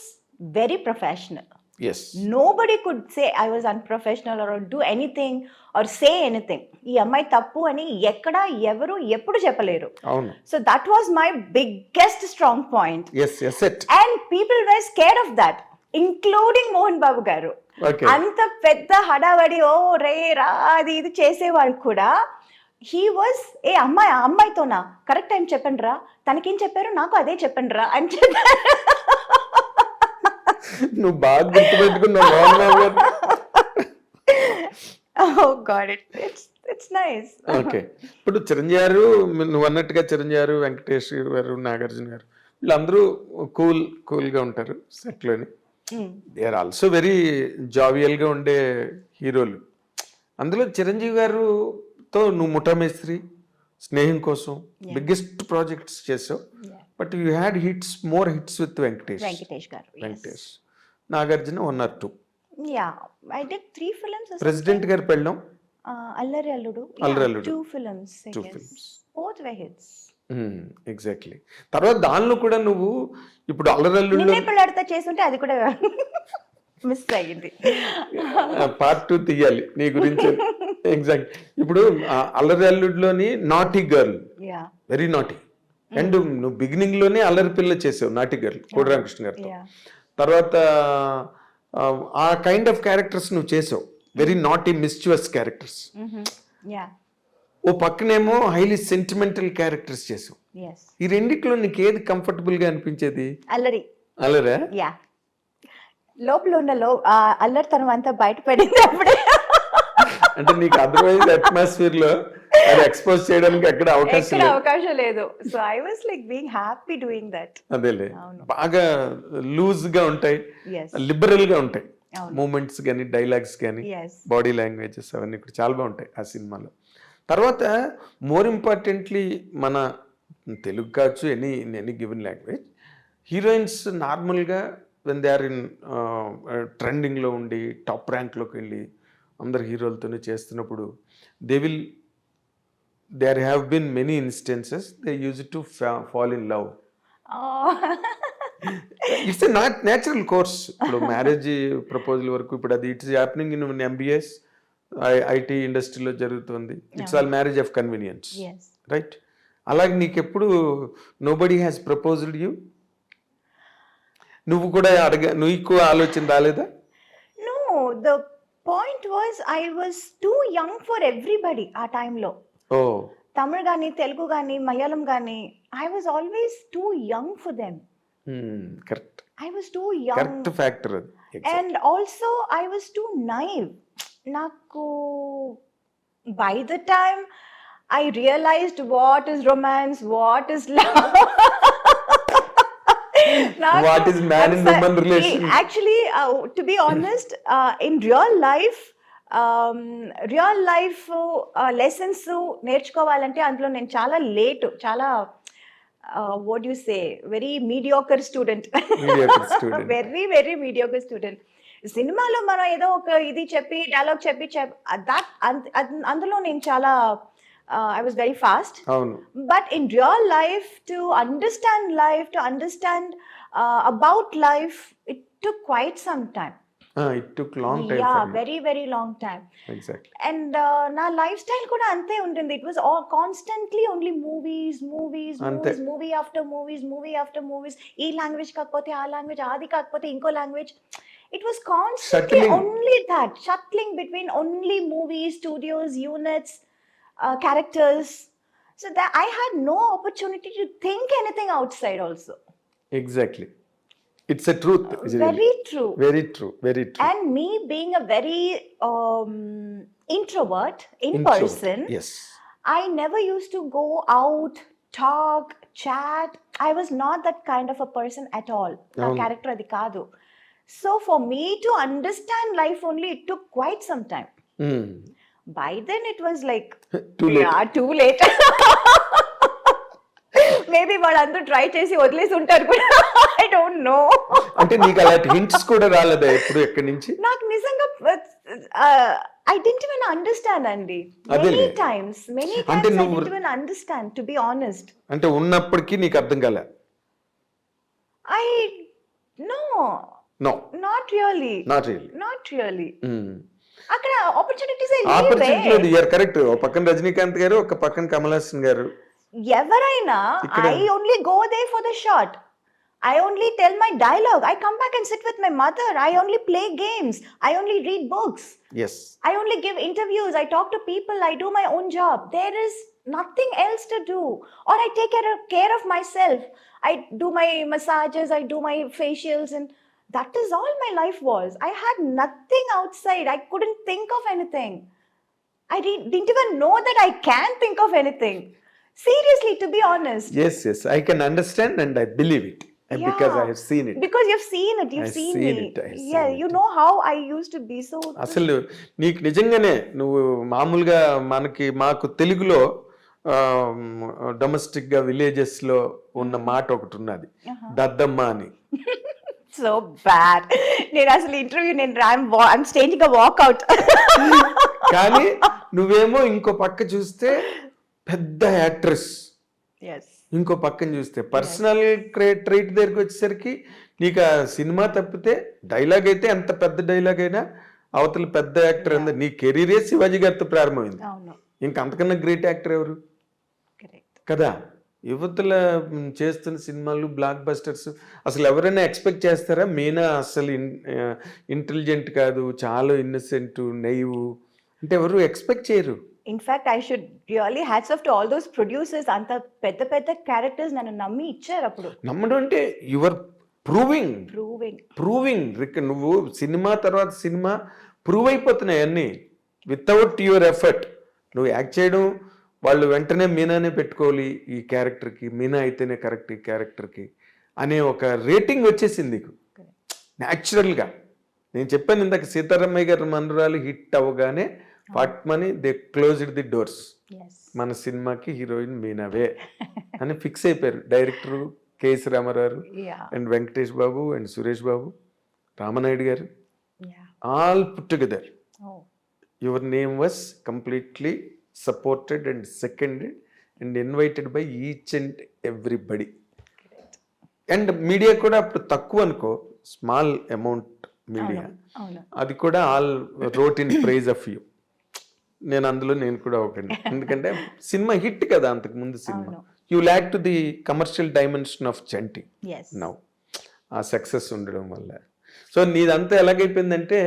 very professional. Yes. Nobody could say I was unprofessional or do anything or say anything. ఈ అమ్మాయి తప్పు అని ఎక్కడ ఎవరు ఎప్పుడు చెప్పలేరు. అవును. So that was my biggest strong point. Yes, it. And people were scared of that, including Mohan Babu garu. Okay. అంత పెద్ద హడావడి ఓ రే రా అది ఇది చేసేవాళ్ళు కూడా he was ఏ అమ్మాయితోనా కరెక్ట్ టైం చెప్పండి రా, తనకేం చెప్పారు నాకు అదే చెప్పండి రా అని చెప్పారు. నువ్వు బాగా గుర్తుపెట్టుకున్నావు. Oh God, it's nice. Okay. ఇప్పుడు చిరంజీవి గారు, నువ్వు అన్నట్టుగా చిరంజీవి గారు, వెంకటేష్ గారు, నాగార్జున గారు వీళ్ళందరూ కూల్గా ఉంటారు సెట్లోని. దే ఆర్ ఆల్సో వెరీ జావియల్గా ఉండే హీరోలు. అందులో చిరంజీవి గారుతో నువ్వు ముఠామేస్త్రి, స్నేహం కోసం బిగ్గెస్ట్ ప్రాజెక్ట్స్ చేసావు. But you had more hits with Venkatesh గారు. Venkatesh, Nagarjuna 1 or 2. Yeah, I did 3 films. President Garu Pellam, Allari Alludu. 2 films. Both were hits. Exactly. తర్వాత దానిలో కూడా నువ్వు ఇప్పుడు అల్లరల్లుడు నిన్నే పెళ్ళాడితే చేస్తుంటే అది కూడా మిస్ అయ్యింది. Part 2 తీయాలి నీ గురించి. ఎగ్జాక్ట్. ఇప్పుడు అల్లరి అల్లుడులోని naughty girl, very naughty. And నువ్వు బిగినింగ్ లోనే అల్లరి పిల్ల చేసావు, నాటీ గర్ల్, కోడి రామకృష్ణ గారితో. తర్వాత ఆ కైండ్ ఆఫ్ క్యారెక్టర్స్ నువ్వు చేసావు, వెరీ నాటీ మిస్చువస్ క్యారెక్టర్స్. ఓ పక్కనేమో హైలీ సెంటిమెంటల్ క్యారెక్టర్స్ చేసావు. ఈ రెండిట్లో నీకు ఏది కంఫర్టబుల్ గా అనిపించేది? అల్లరా? యా, లోపల ఉన్న అల్లరితనం అంతా బయటపడింది అప్పుడే. అంటే నీకు అదర్వైజ్ అట్మాస్ఫియర్ లో అది ఎక్స్పోజ్ చేయడానికి ఎక్కడ అవకాశం లేదు. So I was like being happy doing that. అదేలే, బాగా లూజ్ గా ఉంటాయి, లిబరల్ గా ఉంటాయి మూమెంట్స్ కానీ, డైలాగ్స్ కానీ, బాడీ లాంగ్వేజెస్ అవన్నీ కూడా చాలా బాగుంటాయి ఆ సినిమాలో. తర్వాత మోర్ ఇంపార్టెంట్లీ మన తెలుగు కావచ్చు, ఎనీ గివెన్ లాంగ్వేజ్, హీరోయిన్స్ నార్మల్గా వెన్ దే ఆర్ ఇన్ ట్రెండింగ్లో ఉండి టాప్ ర్యాంక్లోకి వెళ్ళి అందరు హీరోలతోనే చేస్తున్నప్పుడు there have been many instances they used to fall in love. It's a natural course. ఇప్పుడు మ్యారేజ్ ప్రపోజల్ వరకు ఇప్పుడు అది it's happening in MBS IT ఇండస్ట్రీలో జరుగుతుంది. It's all marriage of convenience, right? అలాగే నీకెప్పుడు నోబడీ హ్యాస్ ప్రపోజ్డ్ యూ? నువ్వు కూడా నీకు ఆలోచన రాలేదా? No, the point was I was too young for everybody ఆ టైంలో. తమిళ్ కానీ తెలుగు కానీ మలయాళం కానీ I was always too young for them. Correct, I was too young correct factor అది. And also I was too naive. నాకు by the time I realized what is romance, what is love. What is man and woman relation? Actually, to be honest, in real life lessons నేర్చుకోవాలంటే అందులో నేను చాలా late, చాలా what do you say, very mediocre student. very very mediocre student. సినిమాలో మనం ఏదో ఒక ఇది చెప్పి డైలాగ్ చెప్పి అందులో నేను చాలా I was very fast. But in real life, to understand about life, it took quite some time. It took long time. Yeah, very very long time. Exactly. And na lifestyle kuda ante untindi. It was all constantly only movies, movie after movies. Ee language kakapothe aa language, adi kakapothe inko language. It was constantly only that, shuttling between only movies, studios, units, characters, so that I had no opportunity to think anything outside also. Exactly, it's a truth. Very true. And me being a very introvert in person, yes, I never used to go out, talk, chat. I was not that kind of a person at all. Na character adi kaadu. So for me to understand life only, it took quite some time. By then it was like too late. Yeah, too late. Maybe వాళ్ళందరూ try చేసి వదిలేసి ఉంటారు కూడా. I don't know. అంటే నీకు అలాంటి hints కూడా రాలేదా ఎప్పుడు ఎక్కడి నుంచి? నాకు నిజంగా I didn't even understand అండి. Many times I didn't even understand, to be honest. అంటే ఉన్నప్పటికీ నీకు అర్థం కాలే? No, not really. అక్కడ ఆపర్చునిటీస్ లేదు. You're correct. ఒక పక్కన రజనీకాంత్ గారు, ఒక పక్కన కమల్ హాసన్ గారు. ఎవరైనా I only go there for the shot. I only tell my dialogue. I come back and sit with my mother. I only play games. I only read books. Yes. I only give interviews. I talk to people. I do my own job. There is nothing else to do. Or I take care of myself. I do my massages. I do my facials, and that is all my life was. I had nothing outside. I couldn't think of anything. I didn't even know that I can think of anything. Seriously, to be honest. Yes, I can understand and I believe it. And because I have seen it. Because you've seen it. You've seen me. Yeah, you know how I used to be so. అసలు నీకు నిజంగానే నువ్వు మామూలుగా మాకు తెలుగులో domestic గా villages లో ఉన్న మాట ఒకటి ఉన్నది, దద్దమ్మ అని. So bad. నేను అసలు interview I'm staging a walkout. కానీ నువ్వేమో ఇంకో పక్క చూస్తే పెద్ద యాక్ట్రెస్, ఇంకో పక్కన చూస్తే పర్సనల్ ట్రైట్ దగ్గరికి వచ్చేసరికి నీకు ఆ సినిమా తప్పితే డైలాగ్ అయితే ఎంత పెద్ద డైలాగ్ అయినా అవతల పెద్ద యాక్టర్ అంద. నీ కెరీరే శివాజీ గారితో ప్రారంభమైంది. ఇంకా అంతకన్నా గ్రేట్ యాక్టర్ ఎవరు కదా? యువతల చేస్తున్న సినిమాలు బ్లాక్ బస్టర్స్. అసలు ఎవరైనా ఎక్స్పెక్ట్ చేస్తారా? మీనా అసలు ఇంటెలిజెంట్ కాదు, చాలా ఇన్నసెంట్, నైవ్ అంటే ఎవరు ఎక్స్పెక్ట్ చేయరు. In fact, I should really hats off to all those producers. అంత పెద్ద పెద్ద క్యారెక్టర్స్ నన్ను నమ్మి ఇచ్చారు. అప్పుడు నమ్మడం అంటే యువర్ ప్రూవింగ్ నువ్వు సినిమా తర్వాత సినిమా ప్రూవ్ అయిపోతున్నాయి అన్నీ వితౌట్ యువర్ ఎఫర్ట్. నువ్వు యాక్ట్ చేయడం, వాళ్ళు వెంటనే మీనానే పెట్టుకోవాలి ఈ క్యారెక్టర్కి, మీనా అయితేనే కరెక్ట్ ఈ క్యారెక్టర్కి అనే ఒక రేటింగ్ వచ్చేసింది నీకు న్యాచురల్గా. నేను చెప్పాను ఇందాక, సీతారామయ్య గారి మనరాలు హిట్ అవ్వగానే పట్మని దే క్లోజ్డ్ ది డోర్స్. మన సినిమాకి హీరోయిన్ మీనావే అని ఫిక్స్ అయిపోయారు director KS Rama Rao and Venkatesh Babu and Suresh Babu, Ramanaidu గారు, all put together. Your name was completely supported and seconded and invited by each and everybody. And media kuda appudu takku anko, small amount media, అది కూడా all wrote in praise of you. నేను అందులో నేను కూడా ఒకటి. ఎందుకంటే cinema hit కదా అంతకు ముందు cinema. You lakh to the commercial dimension of Chanti now, ఆ సక్సెస్ ఉండడం వల్ల. సో నీదంతా ఎలాగైపోయిందంటే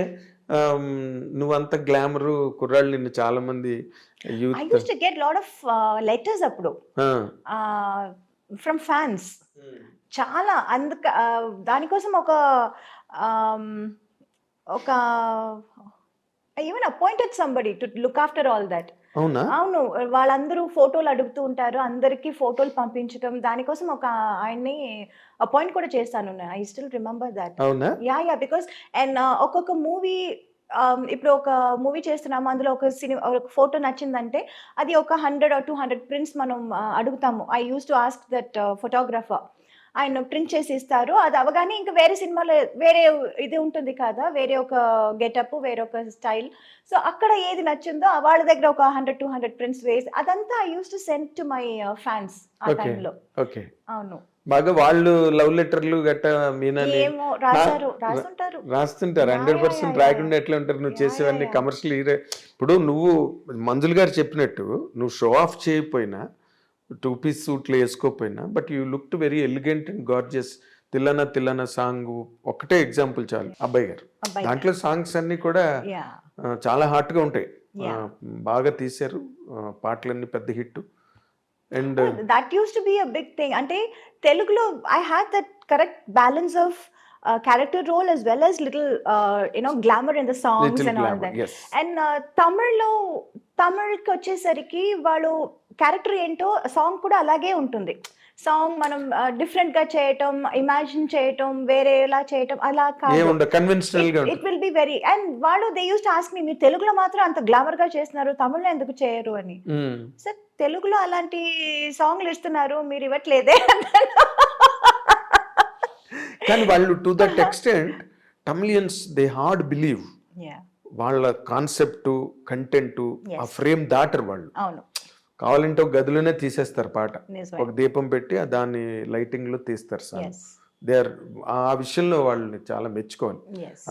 నువ్వంత గ్లామర్ కుర్రాళ్ళు నిన్ను చాలా మంది I youth used to get lot of letters అప్పుడు ఫ్రమ్ ఫ్యాన్స్. చాలా దానికోసం um, ఒక even appointed somebody to look after all that. అవునా? అవును, వాళ్ళందరూ ఫోటోలు అడుగుతూ ఉంటారు, అందరికీ ఫోటోలు పంపించడం, దానికోసం ఒక ఆయన్ని అపాయింట్ కూడా చేస్తాను. I still remember that. అవునా? యా బికాస్ అండ్ ఒక్కొక్క మూవీ, ఇప్పుడు ఒక మూవీ చేస్తున్నాము, అందులో ఒక ఫోటో నచ్చిందంటే అది ఒక 100 or 200 ప్రింట్స్ మనం అడుగుతాము. I use to ask that photographer. ఆయన ప్రింట్ చేసి ఇస్తారు. అది అవగానే ఇంకా వేరే సినిమాలో వేరే ఇది ఉంటుంది కదా, వేరే ఒక గెటప్, వేరే ఒక స్టైల్. సో అక్కడ ఏది నచ్చిందో వాళ్ళ దగ్గర ఒక 100-200 ప్రింట్స్ వేసి అదంతా I use to send to my fans ఆ ఓకే టైంలో. ఓకే. అవును, బాగా వాళ్ళు లవ్ లెటర్లు గట్ట మీనాని ఏమో రాస్తుంటారు. రాస్తుంటారు. 100% రాయకుండా ఎట్లా ఉంటారు? నువ్వు చేసేవన్నీ కమర్షియల్ హీరో. ఇప్పుడు నువ్వు మంజుల్ గారు చెప్పినట్టు నువ్వు షో ఆఫ్ చేయకపోయినా, 2 పీస్ సూట్లు వేసుకోకపోయినా, but you looked very elegant and gorgeous. Thillana Thillana song ఒకటే ఎగ్జాంపుల్ చాలు, అబ్బాయి గారు. దాంట్లో సాంగ్స్ అన్ని కూడా చాలా హాట్గా ఉంటాయి. బాగా తీశారు, పాటలన్నీ పెద్ద hit. And that use to be a big thing. అంటే తెలుగులో I had that correct balance of character role as well as little glamour in the songs and all that. yes. And తమిళ్కి వచ్చేసరికి వాళ్ళు క్యారెక్టర్ ఏంటో song కూడా అలాగే ఉంటుంది. Song మనం different గా చేయటం, ఇమాజిన్ చేయటం, వేరేలా చేయటం అలా కాదు. కన్వెన్షనల్ గా it will be very. And వాళ్ళు they use to ask me, మీరు తెలుగులో మాత్రం అంత గ్లామర్ గా చేస్తున్నారు, తమిళ్లో ఎందుకు చేయరు అని. సార్ తెలుగులో అలాంటి సాంగ్లు ఇస్తున్నారు, మీరు ఇవ్వట్లేదే. కానీ వాళ్ళు to that extent Tamilians they hard believe. వాళ్ళ కాన్సెప్ట్, కంటెంట్, ఆ ఫ్రేమ్ దాటరు వాళ్ళు. అవును, కావాలంటే ఒక గదిలోనే తీసేస్తారు పాట, ఒక దీపం పెట్టి దాన్ని లైటింగ్ లో తీస్తారు సార్. దే ఆర్ ఆ విషయంలో వాళ్ళని చాలా మెచ్చుకోవాలి.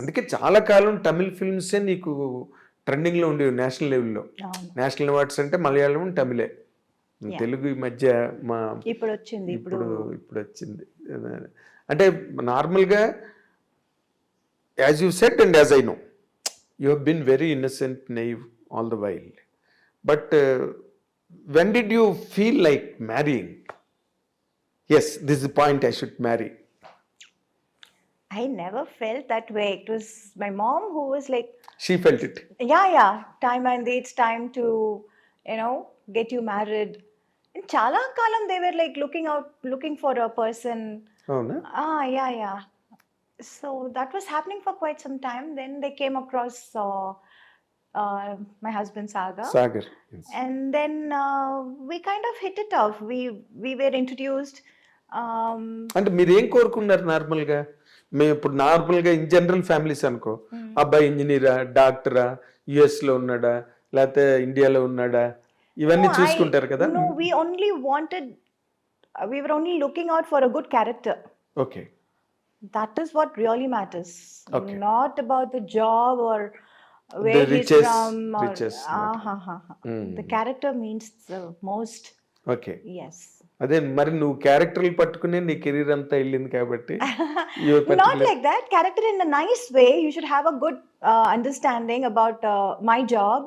అందుకే చాలా కాలం తమిళ్ ఫిల్మ్సే నీకు ట్రెండింగ్ లో ఉండేవి నేషనల్ లెవెల్లో. నేషనల్ అవార్డ్స్ అంటే మలయాళం, తమిళే. తెలుగు ఈ మధ్య ఇప్పుడు వచ్చింది. అంటే నార్మల్గా as you said and as I know, you have been very innocent, naive all the while. But when did you feel like marrying? Yes, this is the point, I should marry. I never felt that way. It was my mom who was like, she felt it. Yeah, time and it's time to get you married. And chala kalam they were like looking for a person. Oh no. Yeah. So that was happening for quite some time. Then they came across my husband Sagar. Yes. And then we kind of hit it off. We were introduced. అంటే మీరు ఏం కోరుకున్నారు నార్మల్గా? మేము ఇప్పుడు నార్మల్గా in general families అనుకో, అబ్బాయి ఇంజనీరా, డాక్టరా, యుఎస్ లో ఉన్నాడా, లేకపోతే ఇండియాలో ఉన్నాడా, ఇవన్నీ చూసుకుంటారు కదా. No, we were only looking out for a good character. Okay. That is what really matters. Okay. Not about the job or where the he's riches, from. The character means the most. Okay. Yes. అదే మరి నువ్వు క్యారెక్టర్లు పట్టుకునే నీ career అంతా వెళ్ళింది కాబట్టి. Not like that. Character in a nice way. You should have a good understanding about my job.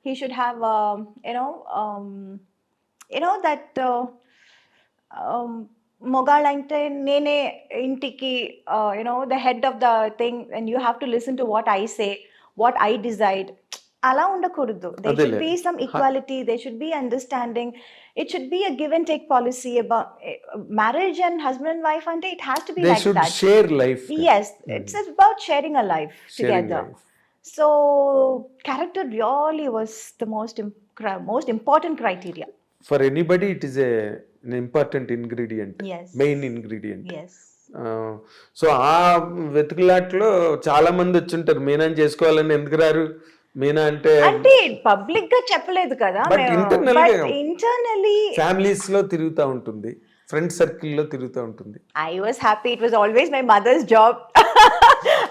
He should have that మొగాళ్ళంటే నేనే ఇంటికి the head of the thing, and you have to listen to what I say, what I decide. అలా ఉండకూడదు. There should be some equality, there should be understanding. It should be a give and take policy about marriage and husband and wife, and it has to be they like should that. share life. Yes, it's about sharing a life together. Life. So character really was the most important criteria. For anybody it is an important ingredient. Yes. Main ingredient. Yes. So ఆ వెతుకులాట్లో చాలా మంది వచ్చుంటారు, మీనాని చేసుకోవాలని. ఎందుకు రారు? మీనా అంటే public గా చెప్పలేదు కదా, ఇంటర్నల్లీ ఫ్యామిలీస్ లో తిరుగుతూ ఉంటుంది, ఫ్రెండ్ సర్కిల్ లో తిరుగుతూ ఉంటుంది. I was happy. It was always my mother's job.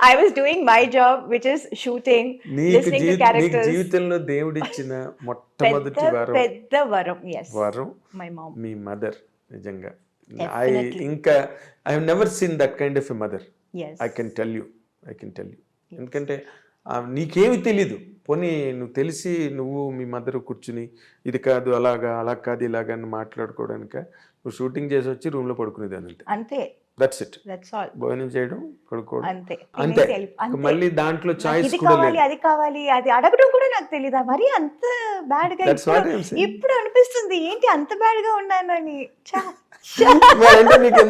I was doing my job, which is shooting, listening to characters. నీ జీవితంలో దేవుడు ఇచ్చిన మొట్టమొదటి పెద్ద వరం. Yes. వరం my mom. Me mother. నిజంగా Definitely. I have never seen that kind of a mother. Yes. I can tell you. ఎందుకంటే నీకేమి తెలీదు. పోనీ నువ్వు తెలిసి నువ్వు మీ మదర్ కూర్చుని ఇది కాదు అలాగా అలా కాదు ఇలాగా అని మాట్లాడుకోవడానిక, నువ్వు షూటింగ్ చేసి వచ్చి రూమ్లో పడుకునేదాన్ని అంతే. అంతే. That's it. That's all. భోజనం చేయడం, పడుకోవడం అంతే. అంతే. తినేసి అంతే. మళ్ళీ దాంట్లో చాయిస్ ఇది కూడా కావాలి లేదు. అది కావాలి అది అడగడం కూడా నాకు తెలీదా మరి అంత బ్యాడ్ గా. That's what I'm saying. ఇప్పుడు అనిపిస్తుంది ఏంటి అంత బ్యాడ్ గా ఉన్నాను అని. అంటే నీకు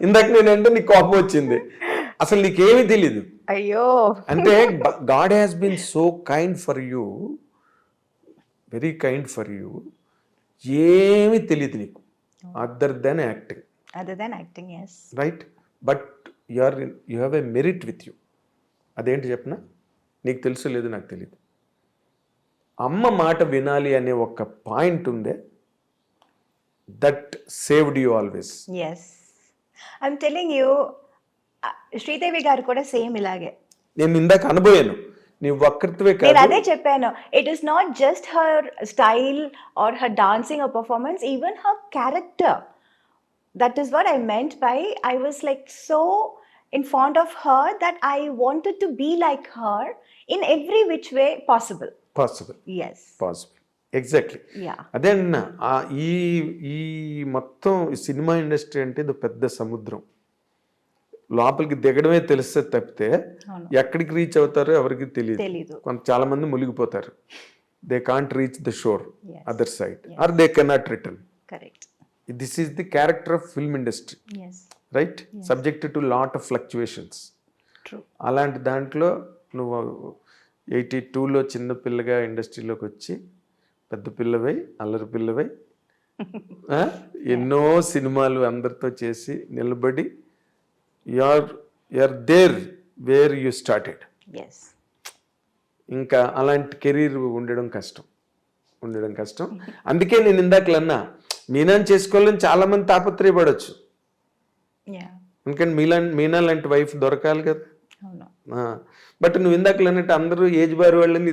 ఇందాక నేనంటే నీకు కోపం వచ్చింది. అసలు నీకేమీ తెలీదు. అయ్యో. అంటే god has been so kind for you, very kind for you. ఏమీ తెలియదు నీకు other than acting. Other than acting, yes. Right. But you have a merit with you. అదేంటి చెప్పనా? నీకు తెలుసు లేదు నాకు తెలియదు. అమ్మ మాట వినాలి అనే ఒక పాయింట్ ఉందే, that saved you always. Yes. I'm telling you, Sridevi గారు కూడా సేమ్ ఇలాగే. నేను ఇందాక అనుభవాను, నీ ఒక్కరితోవే నేను కాదు. అదే చెప్పాను. It is not just her style or her dancing are performance, even her character. That is what I meant by I was like so in fond of her that I wanted to be like her in every which way possible. Possible. Yes. Possible. Exactly. Yeah. అదే అన్న. ఈ ఈ మొత్తం ఈ cinema industry అంటే ఇది పెద్ద సముద్రం. లోపలికి దిగడమే తెలిస్తే తప్పితే అవును. ఎక్కడికి రీచ్ అవుతారో ఎవరికి తెలియదు. తెలీదు. చాలా మంది మునిగిపోతారు. They can't reach the shore Yes. Other side or they cannot return. Correct. This is the character of film industry, Yes. Right? Subject to lot of fluctuations. True. అలాంటి దాంట్లో నువ్వు 82లో చిన్న పిల్లగా ఇండస్ట్రీలోకి వచ్చి పెద్ద పిల్లవై అల్లరి పిల్లవై ఎన్నో సినిమాలు అందరితో చేసి నిలబడి you're there where you started. Yes. ఇంకా అలాంటి కెరీర్ ఉండడం కష్టం. అందుకే నేను ఇందాకలన్నా మీనాని చేసుకోవాలని చాలా మంది తాపత్రయపడవచ్చు. Yeah. ఎందుకంటే మీనా లాంటి వైఫ్ దొరకాలి కదా. అవును. బట్ నువ్వు ఇందాకలు అన్నట్టు అందరూ ఏజ్ బార్ వాళ్ళని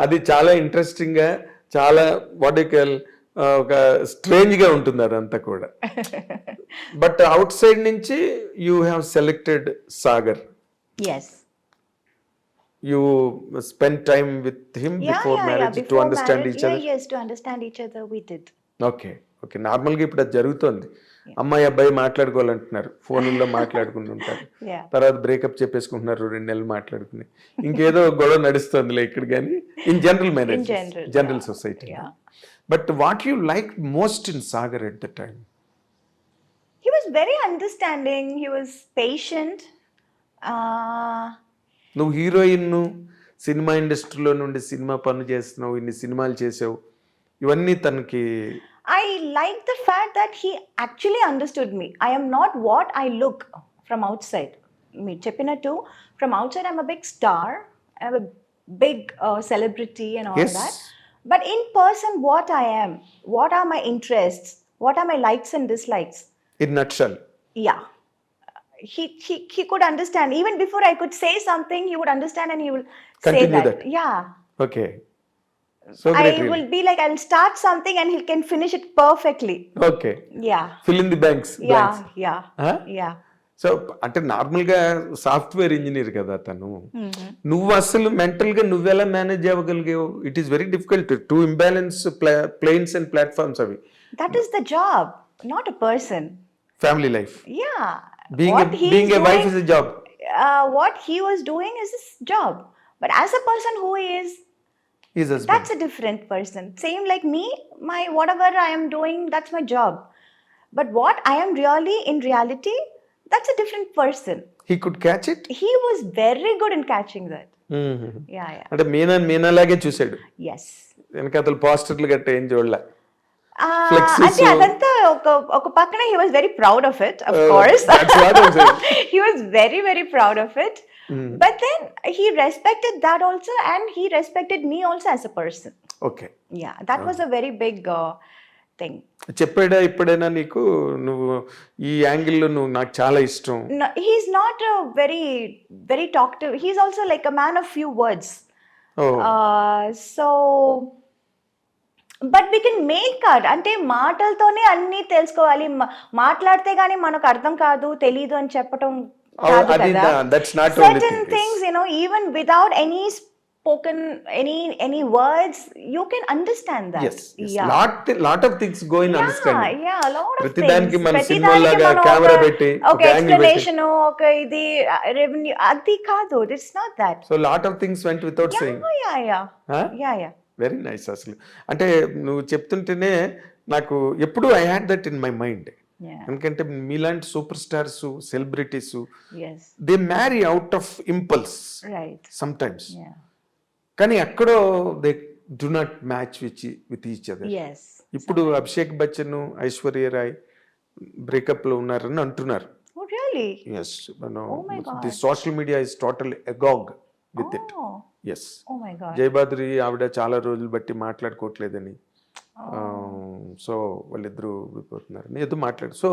అది చాలా ఇంట్రెస్టింగ్గా, చాలా వాటికల్ ఒక స్ట్రేంజ్గా ఉంటుంది అదంతా కూడా. బట్ అవుట్ సైడ్ నుంచి you have selected Sagar. Yes. You spent time with him before marriage to understand each other. Yes, to understand each other we did. Okay. నార్మల్గా ఇప్పుడు అది జరుగుతోంది. అమ్మాయి అబ్బాయి మాట్లాడుకోవాలంటున్నారు, ఫోన్లో మాట్లాడుకుని ఉంటారు, Yeah. తర్వాత బ్రేకప్ చెప్పేసుకుంటున్నారు, 2 నెలలు మాట్లాడుకుని ఇంకేదో గొడవ నడుస్తుందిలే ఇక్కడ. కానీ in general marriage, general society. But what you like most in Sagar at the time? He was very understanding. He was patient. నువ్వు హీరోయిన్, సినిమా ఇండస్ట్రీలో నుండి సినిమా పనులు చేస్తున్నావు, ఇన్ని సినిమాలు చేసావు, ఇవన్నీ తనకి. I like the fact that he actually understood me. I am not what I look from outside. Me cheppinattu, from outside I'm a big star, I'm a big celebrity and all Yes. that. But in person, what I am, what are my interests, what are my likes and dislikes. In nutshell. Yeah. He could understand. Even before I could say something, he would understand and he will Continue say that. that. Yeah. Okay. So I great. will be like, I will start something and he can finish it perfectly. Okay. Yeah. Fill in the banks. Yeah. So అంటే నార్మల్గా software engineer కదా తను. నువ్వు అసలు మెంటల్గా నువ్వెలా manage అవ్వగలిగావు? It is very difficult to imbalance planes and platforms అవి. That is the job, not a person. Family life. Yeah. Being a wife is a job. What he was doing is his job. But as a person who is, His husband. that's a different person. Same like me, my whatever I am doing, that's my job. But what I am really in reality, that's a different person. He could catch it. He was very good in catching that. Yeah. అంటే మీనాలాగే చూసాడు. Yes. వెనకాతలు పోస్టర్లు గట్ట ఏం చూడలే. అంటే అదంతా ఒక పక్కన he was very proud of it, of course. That's what I'm saying. He was very, very proud of it. But then he respected that also and he respected me also as a person. Okay. Yeah, that was a very big thing. చెప్పాడా ఇప్పుడైనా నీకు, నువ్వు ఈ యాంగిల్లో నువ్వు నాకు చాలా ఇష్టం? No, he's not a very, very talkative. He's also like a man of few words. Oh. So but we can make out. అంటే మాటలతోనే అన్నీ తెలుసుకోవాలి. మాట్లాడితే గాని మనకు అర్థం కాదు, తెలీదు అని చెప్పటం కాదు అది కదా! That's not only Certain thing. things, even without any spoken, any words, you can understand that. Yes yes Yeah. Lot of things go in understanding. Yeah, a lot of ప్రతి things. దానికి మన ప్రతి సినిమాలాగా దానికి మనం కెమెరా పెట్టి ఒక ఒక angle పెట్టి, explanation, ఒక ఇది రెవెన్యూ అది కాదు. It's not that. So lot of things went without saying. Yeah. Very nice. అసలు అంటే నువ్వు చెప్తుంటేనే నాకు ఎప్పుడు I had that in my mind. Yeah. ఎందుకంటే మీలాంటి super stars, celebrities, Yes. They marry out of impulse Right. Some times, Yeah. కానీ ఎక్కడో they do not match with each other. Yes. ఇప్పుడు అభిషేక్ బచ్చన్, ఐశ్వర్య రాయ్ బ్రేకప్ లో ఉన్నారని అంటున్నారు. Oh, really? Yes, Oh my God. The social media is total agog with it. Oh. Yes, Oh my God. Jayabadri ఆవిడ చాలా రోజులు బట్టి మాట్లాడుకోవట్లేదని, Oh. సో వాళ్ళిద్దరూ విడిపోతున్నారని ఏదో మాట్లాడు. So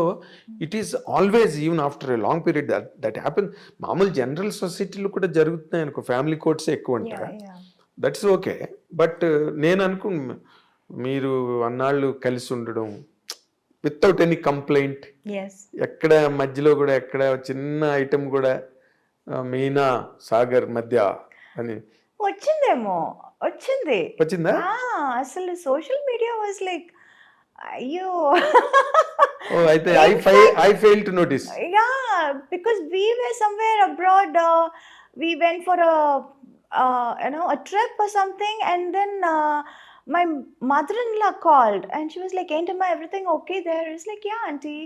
it is always even after a long period that happen. మామూలు general సొసైటీలో కూడా జరుగుతున్నాయి అనుకో, ఫ్యామిలీ కోర్ట్సే ఎక్కువ అంటారా, Yeah. That's okay. బట్ నేను మీరు అన్నాళ్ళు కలిసి ఉండడం వితౌట్ ఎనీ కంప్లైంట్, Yes. ఎక్కడ మధ్యలో కూడా ఎక్కడ చిన్న ఐటమ్ కూడా మీనా సాగర్ మధ్య అని వచ్చింది. వచ్చిందా? అసలు సోషల్ మీడియా వాజ్ లైక్, అయ్యో. ఓ, అయితే I fail to notice. Yeah, because we were somewhere abroad. We went for a trip or something, and then my mother-in-law called, and she was like, "Ain't everything okay there?" It's like, "Yeah, auntie."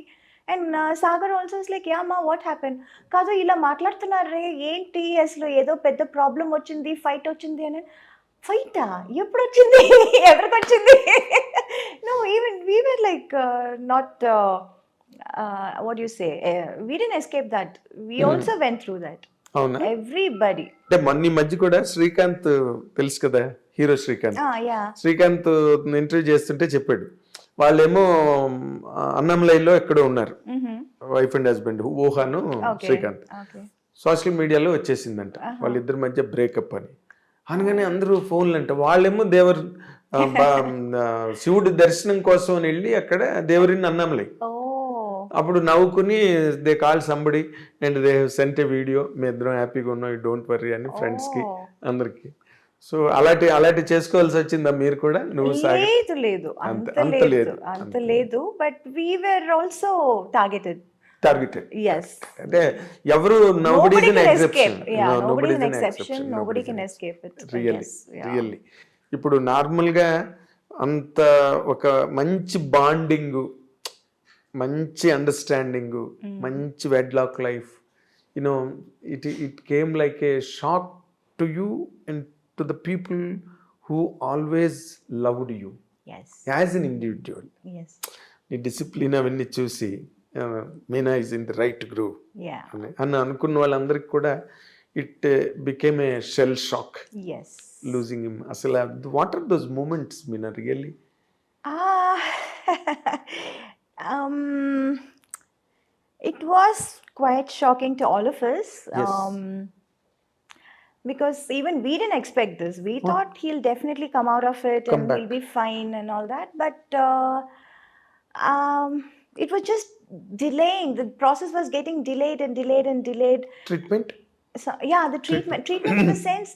And Sagar also is like, "Yeah, ma, what happened?" కాదు ఇలా మాట్లాడుతున్నారే ఏంటి, అసలు ఏదో పెద్ద problem వచ్చింది, fight వచ్చింది అని. ఫైటా ఎప్పుడు వచ్చింది, ఎవరికి వచ్చింది? No, even we were like not what do you say, we didn't escape that. We also went through that. అవునా? Everybody. అంటే మొన్న ఈ మధ్య కూడా శ్రీకాంత్ తెలుసు కదా, hero Srikanth. Yeah. Srikanth interview చేస్తుంటే చెప్పాడు, వాళ్ళేమో అన్నంలైలో ఎక్కడో ఉన్నారు, వైఫ్ అండ్ హస్బెండ్, ఊహాను శ్రీకాంత్. Okay. సోషల్ మీడియాలో వచ్చేసిందంట వాళ్ళిద్దరి మధ్య బ్రేకప్ అని. అనగానే అందరూ ఫోన్లు అంట, వాళ్ళేమో శివుడి దర్శనం కోసం అని వెళ్ళి అక్కడ దేవరిని అన్నంలై. Oh. అప్పుడు నవ్వుకుని they call somebody and they sent a video, మీ ఇద్దరం హ్యాపీగా ఉన్నాం, యూ డోంట్ వర్రీ అని ఫ్రెండ్స్కి అందరికి. సో అలాంటి చేసుకోవాల్సి వచ్చిందా మీరు కూడా? నువ్వు లేదు అంత లేదు, but we were also targeted. Yes. అంటే ఎవరు nobody is an exception. Yeah, No, nobody is an exception. exception. Nobody can escape it. Really. ఇప్పుడు నార్మల్గా అంత ఒక మంచి బాండింగ్, మంచి అండర్స్టాండింగ్, మంచి wedlock life, it came like a shock to you and to the people who always loved you Yes. As an individual. Yes. నీ discipline అవన్నీ చూసి Meena is in the right groove Yeah. అని అనుకున్న వాళ్ళందరికీ కూడా it became a shell shock Yes. Losing him. అసలు what are those moments Meena really? Um, it was quite shocking to all of us. Yes. Because even we didn't expect this. We thought he'll definitely come out of it Come and back. he'll be fine and all that. But it was just delaying. The process was getting delayed and delayed and delayed. Treatment? So, yeah, the treatment in the sense,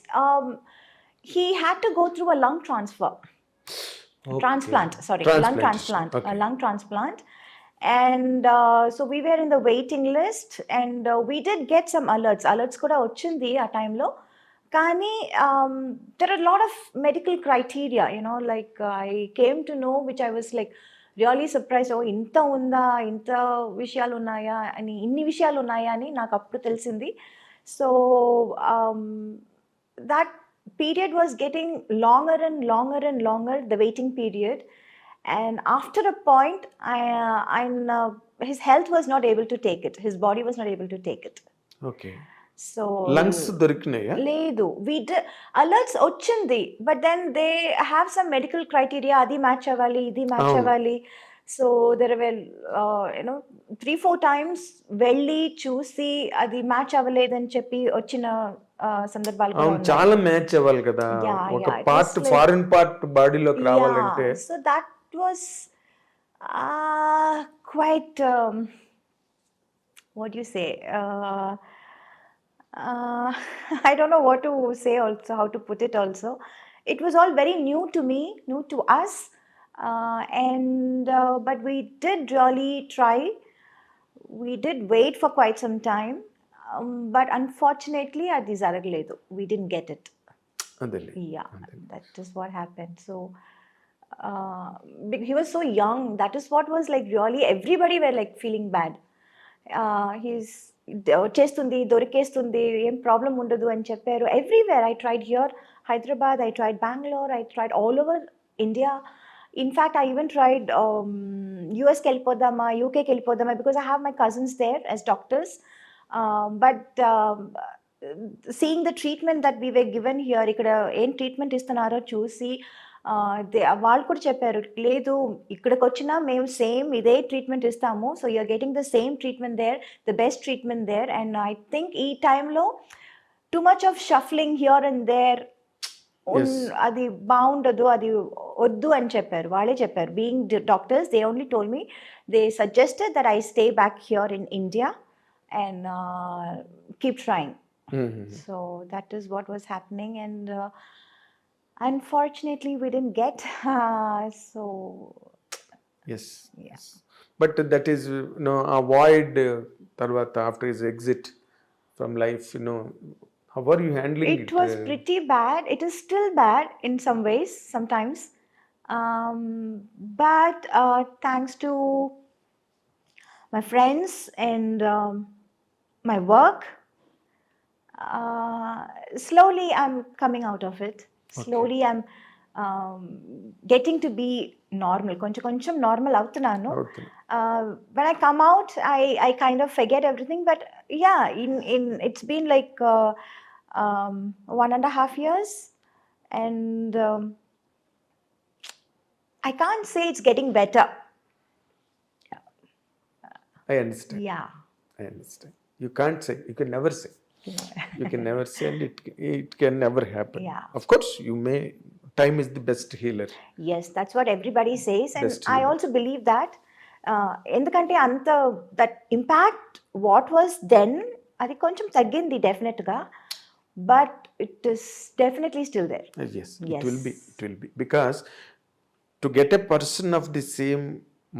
he had to go through a lung transplant. Lung transplant. Okay. A lung transplant. And so we were in the waiting list, and we did get some alerts kuda ochindi a time lo. Kani there are a lot of medical criteria, like I came to know, which I was like really surprised. Oh, inta unda, inta vishayalu unnaya ani, inni vishayalu unnaya ani naaku appudu telisindi. So that period was getting longer and longer, the waiting period. And after a point, his health was not able to take it. His body was not able to take it. Okay. So lungs దొరికినాయా? లేదు, we did alerts ochindi, but then they have some medical criteria, adi match avali, idi match Avunu. avali. So there were 3-4 times వెళ్ళి చూసి అది match అవ్వలేదని చెప్పి వచ్చిన సందర్భాలు కూడా అవును, ఉన్నాయి. చాలా మ్యాచ్ అవ్వాలి కదా. Yeah, ఒక yeah, it was part like- foreign part బాడీలోకి రావాలంటే Yeah, so that was quite what do you say? I don't know what to say. Also, how to put it. Also, it was all very new to me, new to us, and but we did really try. We did wait for quite some time, but unfortunately, అది జరగలేదు. We didn't get it. అదేలే. Yeah, that is what happened. So he was so young. That is what was like really everybody were like feeling bad. He's వచ్చేస్తుంది, దొరికేస్తుంది, ఏం problem ఉండదు అని చెప్పారు. Everywhere I tried here Hyderabad, I tried Bengaluru, I tried all over India. In fact I even tried యూఎస్కి వెళ్ళిపోదామా, యూకేకి వెళ్ళిపోదామా, because I have my cousins there as doctors. But seeing the treatment that we were given here, ఇక్కడ ఏం treatment ఇస్తున్నారో చూసి వాళ్ళు కూడా చెప్పారు, లేదు ఇక్కడికి వచ్చినా మేము సేమ్ ఇదే ట్రీట్మెంట్ ఇస్తాము. So you're getting the same treatment there, the best treatment there. And I think ఈ టైంలో too much of shuffling here and there అది బాగుండదు, అది వద్దు అని చెప్పారు. వాళ్ళే చెప్పారు, being doctors, they only told me, they suggested that I stay back here in India and keep trying. So that is what was happening, and unfortunately we didn't get. So yes, yeah. yes. But that is, avoid తర్వాత after his exit from life, how are you handling it? It was pretty bad. It is still bad in some ways sometimes, but thanks to my friends and my work, slowly I'm coming out of it. Slowly I'm getting to be normal. కొంచెం normal అవుతున్నాను. Okay. When I come out, I kind of forget everything. But yeah, in it's been like 1.5 years, and I can't say it's getting better. I understand. Yeah. I understand. You can't say. You can never say. You can never say, and it can never happen. Yeah. Of course, you may. Time is the best healer. Yes, that's what everybody says, and Best I healer. also believe that. ఎందుకంటే అంత that impact what was then అది కొంచెం తగ్గింది డెఫినెట్గా, but it is definitely still there. Yes, it Yes. will be. It will be, because to get a person of the same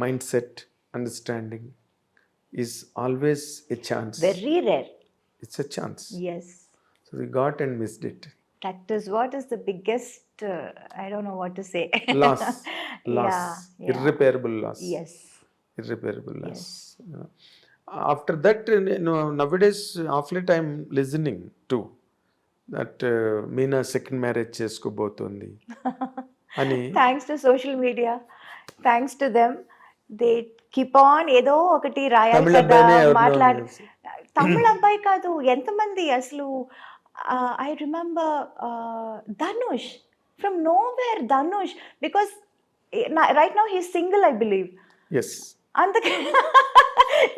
mindset, understanding, is always a chance. Very rare. It's a chance. Yes, So we got and missed it. That is what is the biggest, I don't know what to say. Loss. Irreparable loss. ఎస్. Irreparable loss. After that, nowadays, of late I'm listening to that Meena second marriage చేసుకోబోతుంది అని. Thanks to social media, thanks to them, they keep on ఏదో ఒకటి రాయాలి తమిళ కదా, అబ్బాయినే ఎవరినో మాట్లాడి. తమిళ అబ్బాయి కాదు, ఎంతమంది అసలు. I remember Dhanush, from nowhere Dhanush, because right now he's single I believe. Yes. అందుకే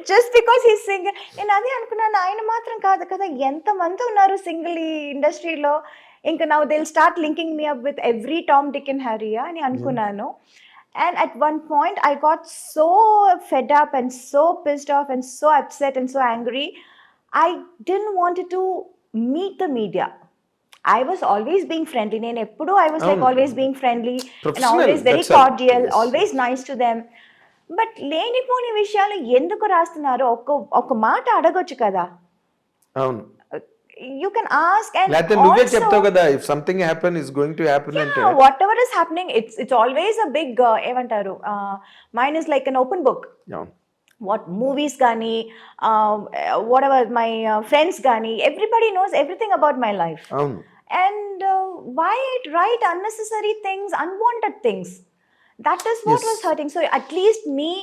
జస్ట్ బికాస్ హీ సింగిల్. నేను అదే అనుకున్నాను, ఆయన మాత్రం కాదు కదా, ఎంతమంది ఉన్నారు సింగిల్ ఈ ఇండస్ట్రీలో. ఇంకా now they will start linking me up with every Tom, Dick and Harry అని అనుకున్నాను. And at one point I got so fed up and so pissed off and so upset and so angry. I didn't want to meet the media. I was always being friendly. I was like always being friendly and Professional, always very that's all. cordial, Yes. always nice to them. But లేనిపోని విషయాలు ఎందుకు రాస్తున్నారు? ఒక మాట అడగొచ్చు కదా. అవును. You can ask, and లేకపోతే నువ్వే also, చెప్తావు కదా, if something is going to happen అంటే. yeah, whatever is happening, it's always a big ఏమంటారు, mine is like an open book. అవును. What movies gani, whatever my friends gani, everybody knows everything about my life. అవును. And why write unnecessary things, unwanted things? That is what Yes. was hurting. So at least me,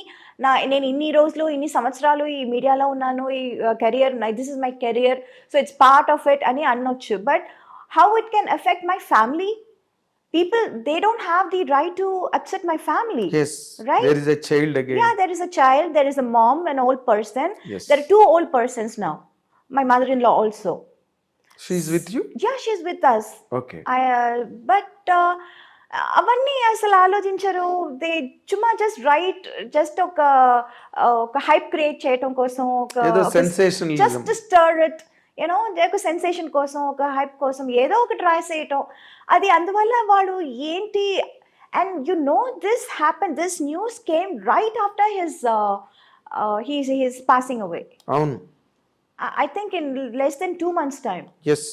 నేను ఇన్ని రోజులు ఇన్ని సంవత్సరాలు ఈ మీడియాలో ఉన్నాను, ఈ career, this is my career, so it's part of it అని అనొచ్చు. But how it can affect my family? People, they don't have the right to upset my family. Yes. Right? There is a child again. Yeah, there is a child, there is a mom, an old person. Yes. There are 2 old persons now. My mother-in-law also. She's with you. Yeah, she's with us. Okay. But అవన్నీ అసలు ఆలోచించరు. They చుమ్మా just ఒక hype create చేయటం కోసం, ఏదో sensationalism. Just stir it you know, ఒక sensation కోసం, ఒక హైప్ కోసం ఏదో ఒకటి రాసేయటం. అది అందువల్ల వాడు ఏంటి, and you know this happen, this news came right after his passing away. అవును. I think in less than 2 months' time. ఎస్.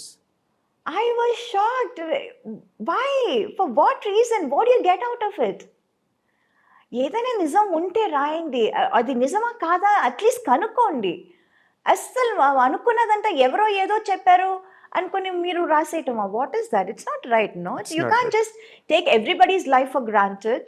I was shocked. Why? For what reason? What do you get out of it? ఏదైనా నిజం ఉంటే రాయండి. అది నిజమా కాదా at least కనుక్కోండి. అస్సలు అనుకున్నదంతా ఎవరో ఏదో చెప్పారు అనుకుని మీరు రాసేయటమా? What is that? It's not right, no. It's you not can't right. Just take everybody's life for granted.